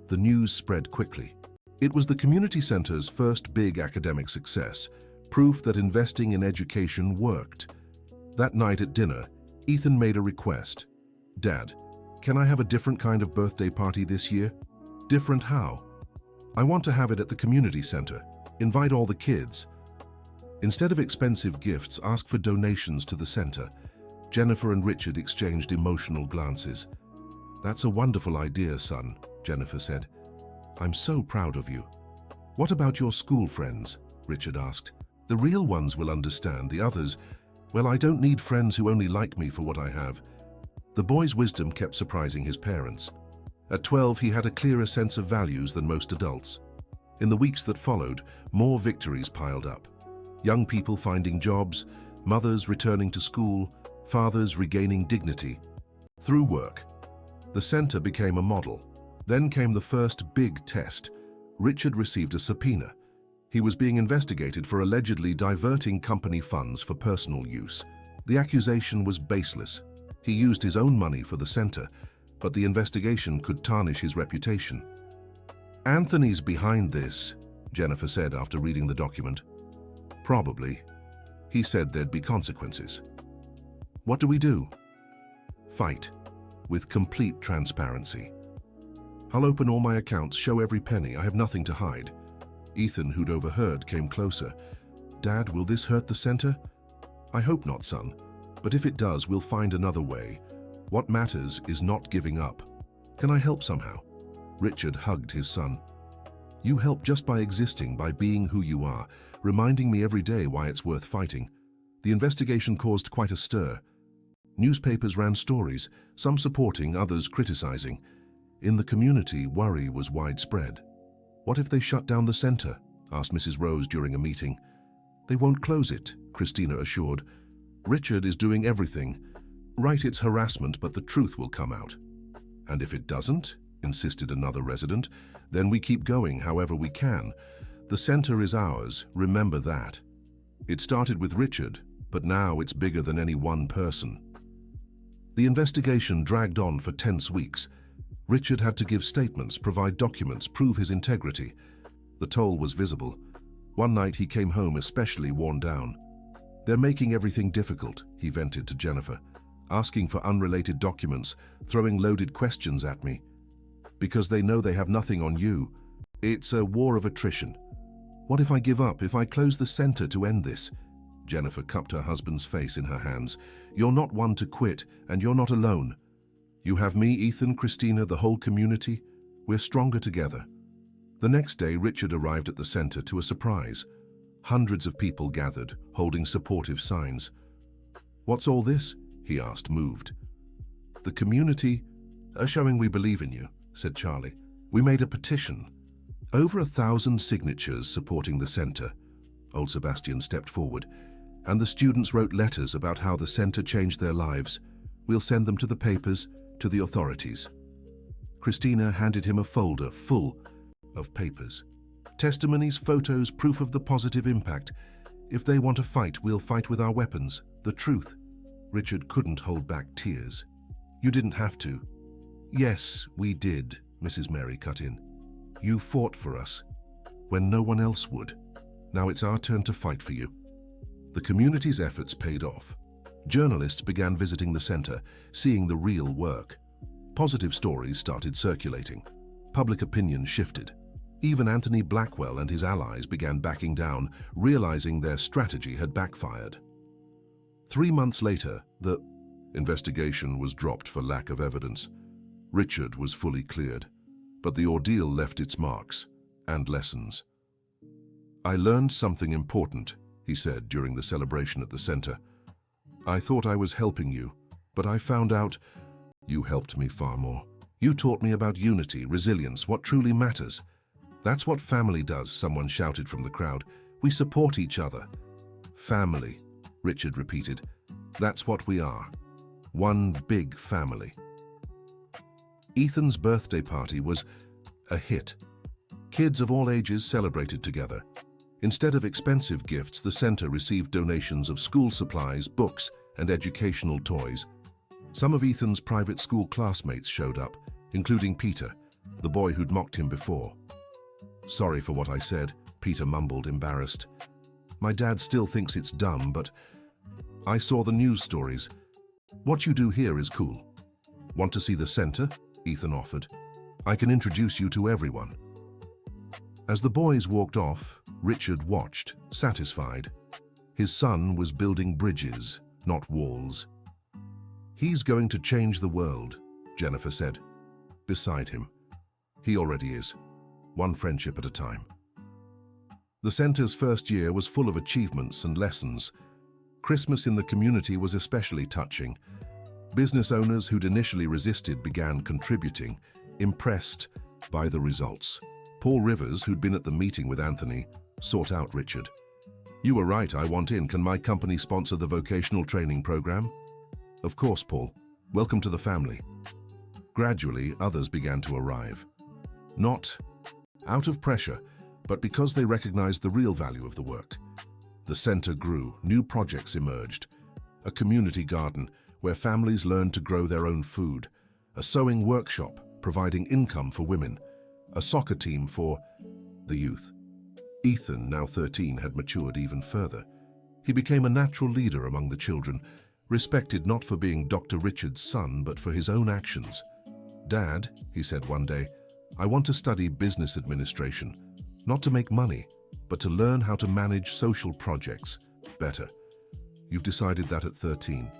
A: The news spread quickly. It was the community center's first big academic success, proof that investing in education worked. That night at dinner, Ethan made a request. "Dad, can I have a different kind of birthday party this year?" "Different how?" "I want to have it at the community center. Invite all the kids." Instead of expensive gifts, ask for donations to the center. Jennifer and Richard exchanged emotional glances. "That's a wonderful idea, son," Jennifer said. "I'm so proud of you." "What about your school friends?" Richard asked. "The real ones will understand. The others, well, I don't need friends who only like me for what I have." The boy's wisdom kept surprising his parents. At 12, he had a clearer sense of values than most adults. In the weeks that followed, more victories piled up. Young people finding jobs, mothers returning to school, fathers regaining dignity. Through work, the center became a model. Then came the first big test. Richard received a subpoena. He was being investigated for allegedly diverting company funds for personal use. The accusation was baseless. He used his own money for the center, but the investigation could tarnish his reputation. "Anthony's behind this," Jennifer said after reading the document. "Probably. He said there'd be consequences." "What do we do?" "Fight, with complete transparency. I'll open all my accounts, show every penny. I have nothing to hide." Ethan, who'd overheard, came closer. "Dad, will this hurt the center?" "I hope not, son. But if it does, we'll find another way. What matters is not giving up. Can I help somehow?" Richard hugged his son. "You help just by existing, by being who you are, reminding me every day why it's worth fighting." The investigation caused quite a stir. Newspapers ran stories, some supporting, others criticizing. In the community, worry was widespread. "What if they shut down the center?" asked Mrs. Rose during a meeting. "They won't close it," Christina assured. "Richard is doing everything. Right, it's harassment, but the truth will come out." "And if it doesn't," insisted another resident, "then we keep going however we can. The center is ours, remember that." It started with Richard, but now it's bigger than any one person. The investigation dragged on for tense weeks. Richard had to give statements, provide documents, prove his integrity. The toll was visible. One night he came home especially worn down. "They're making everything difficult," he vented to Jennifer, "asking for unrelated documents, throwing loaded questions at me. Because they know they have nothing on you. It's a war of attrition." "What if I give up, if I close the center to end this?" Jennifer cupped her husband's face in her hands. "You're not one to quit, and you're not alone. You have me, Ethan, Christina, the whole community. We're stronger together." The next day, Richard arrived at the center to a surprise. Hundreds of people gathered, holding supportive signs. "What's all this?" he asked, moved. "The community are showing we believe in you," said Charlie. "We made a petition. Over 1,000 signatures supporting the center." Old Sebastian stepped forward. "And the students wrote letters about how the center changed their lives. We'll send them to the papers, to the authorities." Christina handed him a folder full of papers. "Testimonies, photos, proof of the positive impact. If they want to fight, we'll fight with our weapons. The truth." Richard couldn't hold back tears. You didn't have to. Yes, we did, Mrs. Mary cut in. You fought for us, when no one else would. Now it's our turn to fight for you. The community's efforts paid off. Journalists began visiting the center, seeing the real work. Positive stories started circulating. Public opinion shifted. Even Anthony Blackwell and his allies began backing down, realizing their strategy had backfired. 3 months later, the investigation was dropped for lack of evidence. Richard was fully cleared, but the ordeal left its marks and lessons. I learned something important, he said during the celebration at the center. I thought I was helping you, but I found out you helped me far more. You taught me about unity, resilience, what truly matters. That's what family does, someone shouted from the crowd. We support each other. Family, Richard repeated. That's what we are. One big family. Ethan's birthday party was a hit. Kids of all ages celebrated together. Instead of expensive gifts, the center received donations of school supplies, books, and educational toys. Some of Ethan's private school classmates showed up, including Peter, the boy who'd mocked him before. Sorry for what I said, Peter mumbled, embarrassed. My dad still thinks it's dumb, but I saw the news stories. What you do here is cool. Want to see the center? Ethan offered. I can introduce you to everyone. As the boys walked off, Richard watched, satisfied. His son was building bridges, not walls. He's going to change the world, Jennifer said. Beside him. He already is. One friendship at a time. The center's first year was full of achievements and lessons. Christmas in the community was especially touching. Business owners who'd initially resisted began contributing, impressed by the results. Paul Rivers, who'd been at the meeting with Anthony, sought out Richard. You were right, I want in. Can my company sponsor the vocational training program? Of course, Paul. Welcome to the family. Gradually, others began to arrive. Not out of pressure, but because they recognized the real value of the work. The center grew, new projects emerged. A community garden where families learned to grow their own food. A sewing workshop providing income for women. A soccer team for the youth. Ethan, now 13, had matured even further. He became a natural leader among the children, respected not for being Dr. Richard's son, but for his own actions. Dad, he said one day, I want to study business administration, not to make money, but to learn how to manage social projects better. You've decided that at 13.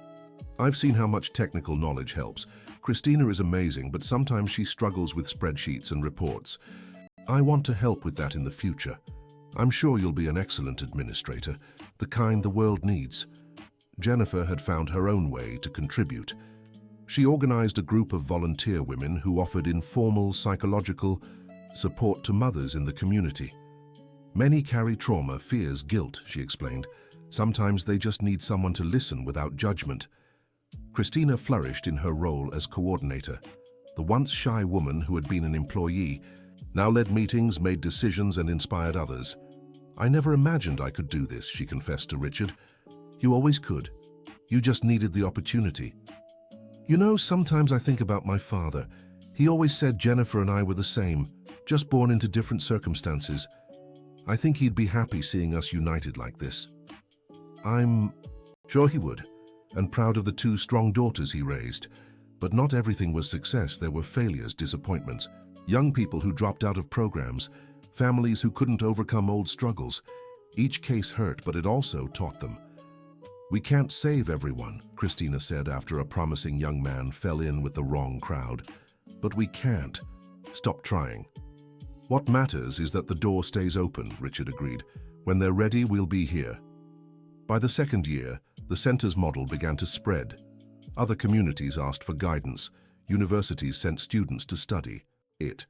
A: I've seen how much technical knowledge helps. Christina is amazing, but sometimes she struggles with spreadsheets and reports. I want to help with that in the future. I'm sure you'll be an excellent administrator, the kind the world needs. Jennifer had found her own way to contribute. She organized a group of volunteer women who offered informal psychological support to mothers in the community. Many carry trauma, fears, guilt, she explained. Sometimes they just need someone to listen without judgment. Christina flourished in her role as coordinator. The once shy woman who had been an employee now led meetings, made decisions, and inspired others. I never imagined I could do this, she confessed to Richard. You always could. You just needed the opportunity. You know, sometimes I think about my father. He always said Jennifer and I were the same, just born into different circumstances. I think he'd be happy seeing us united like this. I'm sure he would, and proud of the 2 strong daughters he raised. But not everything was success. There were failures, disappointments, young people who dropped out of programs, families who couldn't overcome old struggles. Each case hurt, but it also taught them. We can't save everyone, Christina said after a promising young man fell in with the wrong crowd. But we can't. Stop trying. What matters is that the door stays open, Richard agreed. When they're ready, we'll be here. By the 2nd year, the center's model began to spread. Other communities asked for guidance. Universities sent students to study it.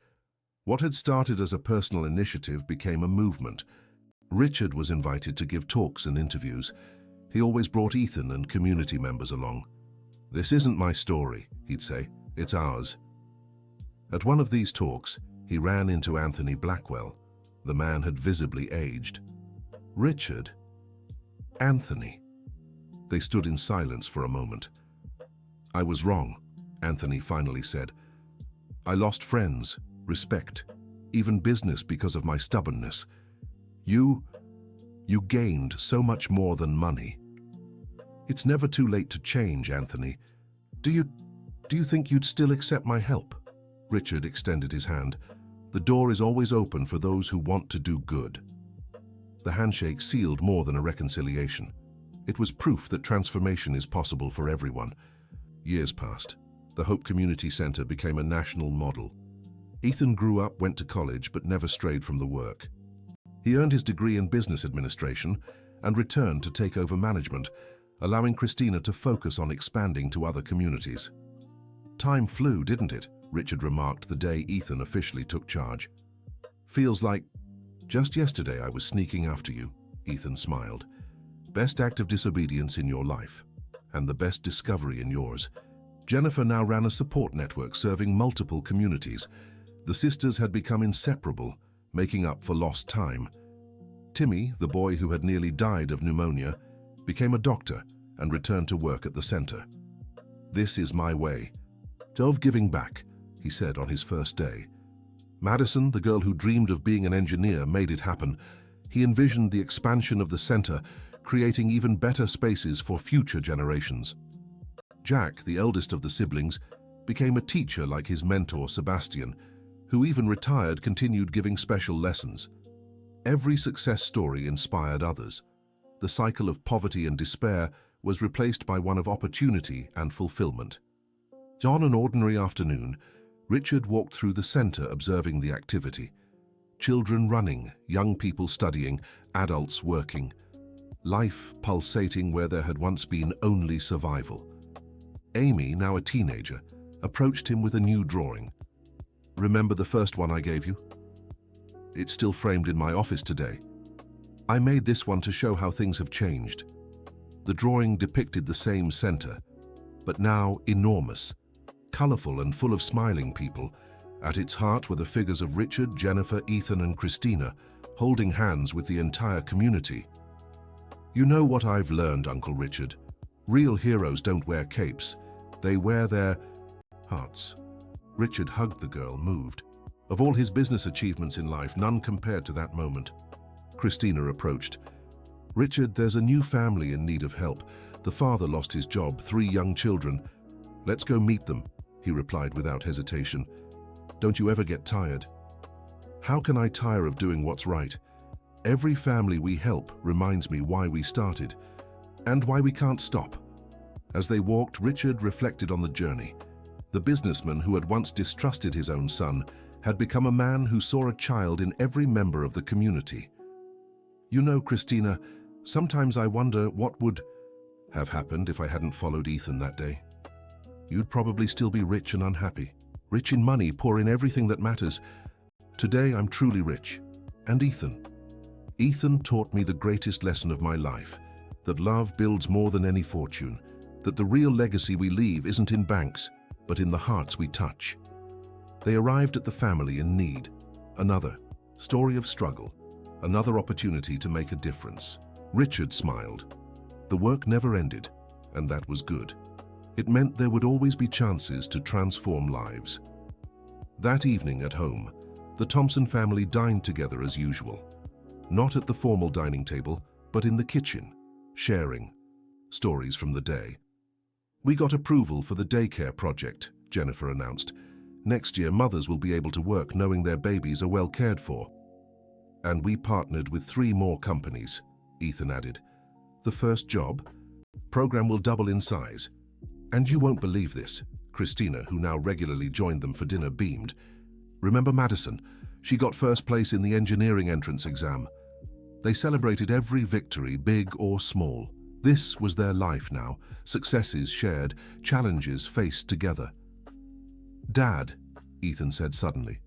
A: What had started as a personal initiative became a movement. Richard was invited to give talks and interviews. He always brought Ethan and community members along. This isn't my story, he'd say. It's ours. At one of these talks, he ran into Anthony Blackwell. The man had visibly aged. Richard? Anthony. They stood in silence for a moment. "I was wrong," Anthony finally said. "I lost friends, respect, even business because of my stubbornness. You gained so much more than money." "It's never too late to change, Anthony. Do you think you'd still accept my help?" Richard extended his hand. "The door is always open for those who want to do good." The handshake sealed more than a reconciliation. It was proof that transformation is possible for everyone. Years passed. The Hope Community Center became a national model. Ethan grew up, went to college, but never strayed from the work. He earned his degree in business administration and returned to take over management, allowing Christina to focus on expanding to other communities. "Time flew, didn't it?" Richard remarked the day Ethan officially took charge. "Feels like just yesterday I was sneaking after you," Ethan smiled. "Best act of disobedience in your life, and the best discovery in yours." Jennifer now ran a support network serving multiple communities. The sisters had become inseparable, making up for lost time. Timmy, the boy who had nearly died of pneumonia, became a doctor and returned to work at the center. "This is my way of giving back," he said on his first day. Madison, the girl who dreamed of being an engineer, made it happen. He envisioned the expansion of the center, creating even better spaces for future generations. Jack, the eldest of the siblings, became a teacher like his mentor Sebastian, who even retired continued giving special lessons. Every success story inspired others. The cycle of poverty and despair was replaced by one of opportunity and fulfillment. On an ordinary afternoon, Richard walked through the center observing the activity. Children running, young people studying, adults working. Life pulsating where there had once been only survival. Amy, now a teenager, approached him with a new drawing. "Remember the first one I gave you? It's still framed in my office today. I made this one to show how things have changed." The drawing depicted the same center, but now enormous, colorful and full of smiling people. At its heart were the figures of Richard, Jennifer, Ethan and Christina, holding hands with the entire community. "You know what I've learned, Uncle Richard? Real heroes don't wear capes. They wear their hearts." Richard hugged the girl, moved. Of all his business achievements in life, none compared to that moment. Christina approached. "Richard, there's a new family in need of help. The father lost his job, 3 young children. Let's go meet them," he replied without hesitation. "Don't you ever get tired?" "How can I tire of doing what's right? Every family we help reminds me why we started, and why we can't stop." As they walked, Richard reflected on the journey. The businessman who had once distrusted his own son had become a man who saw a child in every member of the community. "You know, Christina, sometimes I wonder what would have happened if I hadn't followed Ethan that day. You'd probably still be rich and unhappy. Rich in money, poor in everything that matters. Today I'm truly rich. And Ethan. Ethan taught me the greatest lesson of my life, that love builds more than any fortune, that the real legacy we leave isn't in banks, but in the hearts we touch." They arrived at the family in need. Another story of struggle, another opportunity to make a difference. Richard smiled. The work never ended, and that was good. It meant there would always be chances to transform lives. That evening at home, the Thompson family dined together as usual. Not at the formal dining table, but in the kitchen, sharing stories from the day. "We got approval for the daycare project," Jennifer announced. "Next year, mothers will be able to work knowing their babies are well cared for." "And we partnered with 3 more companies," Ethan added. "The first job program will double in size. And you won't believe this," Christina, who now regularly joined them for dinner, beamed. "Remember Madison? She got first place in the engineering entrance exam." They celebrated every victory, big or small. This was their life now, successes shared, challenges faced together. "Dad," Ethan said suddenly,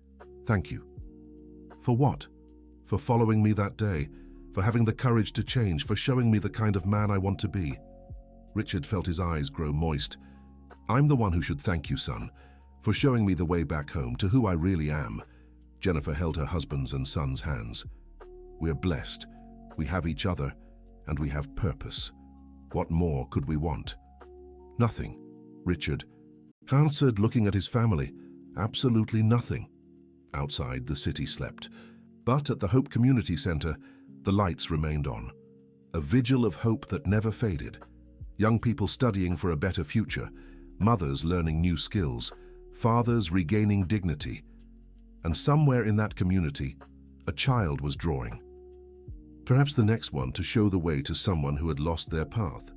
A: "thank you." "For what?" "For following me that day, for having the courage to change, for showing me the kind of man I want to be." Richard felt his eyes grow moist. "I'm the one who should thank you, son, for showing me the way back home to who I really am." Jennifer held her husband's and son's hands. "We're blessed. We have each other, and we have purpose." What more could we want? Nothing, Richard answered, looking at his family. Absolutely nothing. Outside, the city slept. But at the Hope Community Center, the lights remained on. A vigil of hope that never faded. Young people studying for a better future, mothers learning new skills, fathers regaining dignity. And somewhere in that community, a child was drawing. Perhaps the next one to show the way to someone who had lost their path.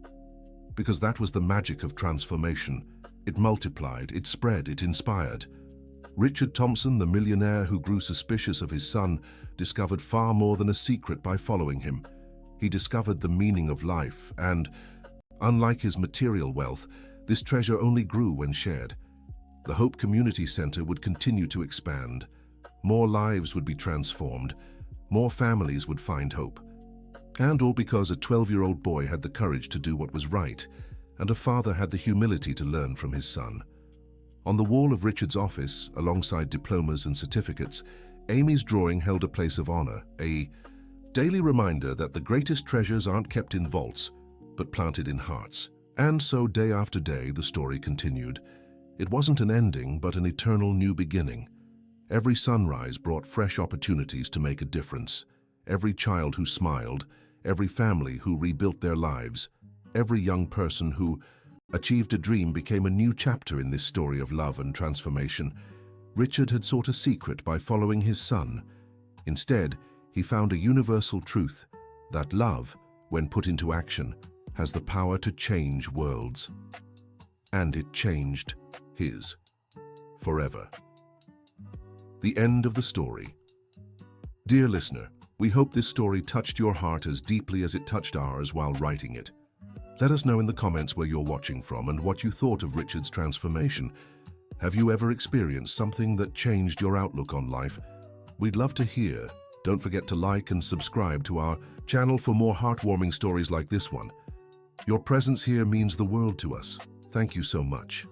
A: Because that was the magic of transformation. It multiplied, it spread, it inspired. Richard Thompson, the millionaire who grew suspicious of his son, discovered far more than a secret by following him. He discovered the meaning of life and, unlike his material wealth, this treasure only grew when shared. The Hope Community Center would continue to expand. More lives would be transformed. More families would find hope. And all because a 12-year-old boy had the courage to do what was right, and a father had the humility to learn from his son. On the wall of Richard's office, alongside diplomas and certificates, Amy's drawing held a place of honor, a daily reminder that the greatest treasures aren't kept in vaults, but planted in hearts. And so day after day, the story continued. It wasn't an ending, but an eternal new beginning. Every sunrise brought fresh opportunities to make a difference. Every child who smiled, every family who rebuilt their lives, every young person who achieved a dream became a new chapter in this story of love and transformation. Richard had sought a secret by following his son. Instead, he found a universal truth, that love, when put into action, has the power to change worlds. And it changed his forever. The end of the story. Dear listener, we hope this story touched your heart as deeply as it touched ours while writing it. Let us know in the comments where you're watching from and what you thought of Richard's transformation. Have you ever experienced something that changed your outlook on life? We'd love to hear. Don't forget to like and subscribe to our channel for more heartwarming stories like this one. Your presence here means the world to us. Thank you so much.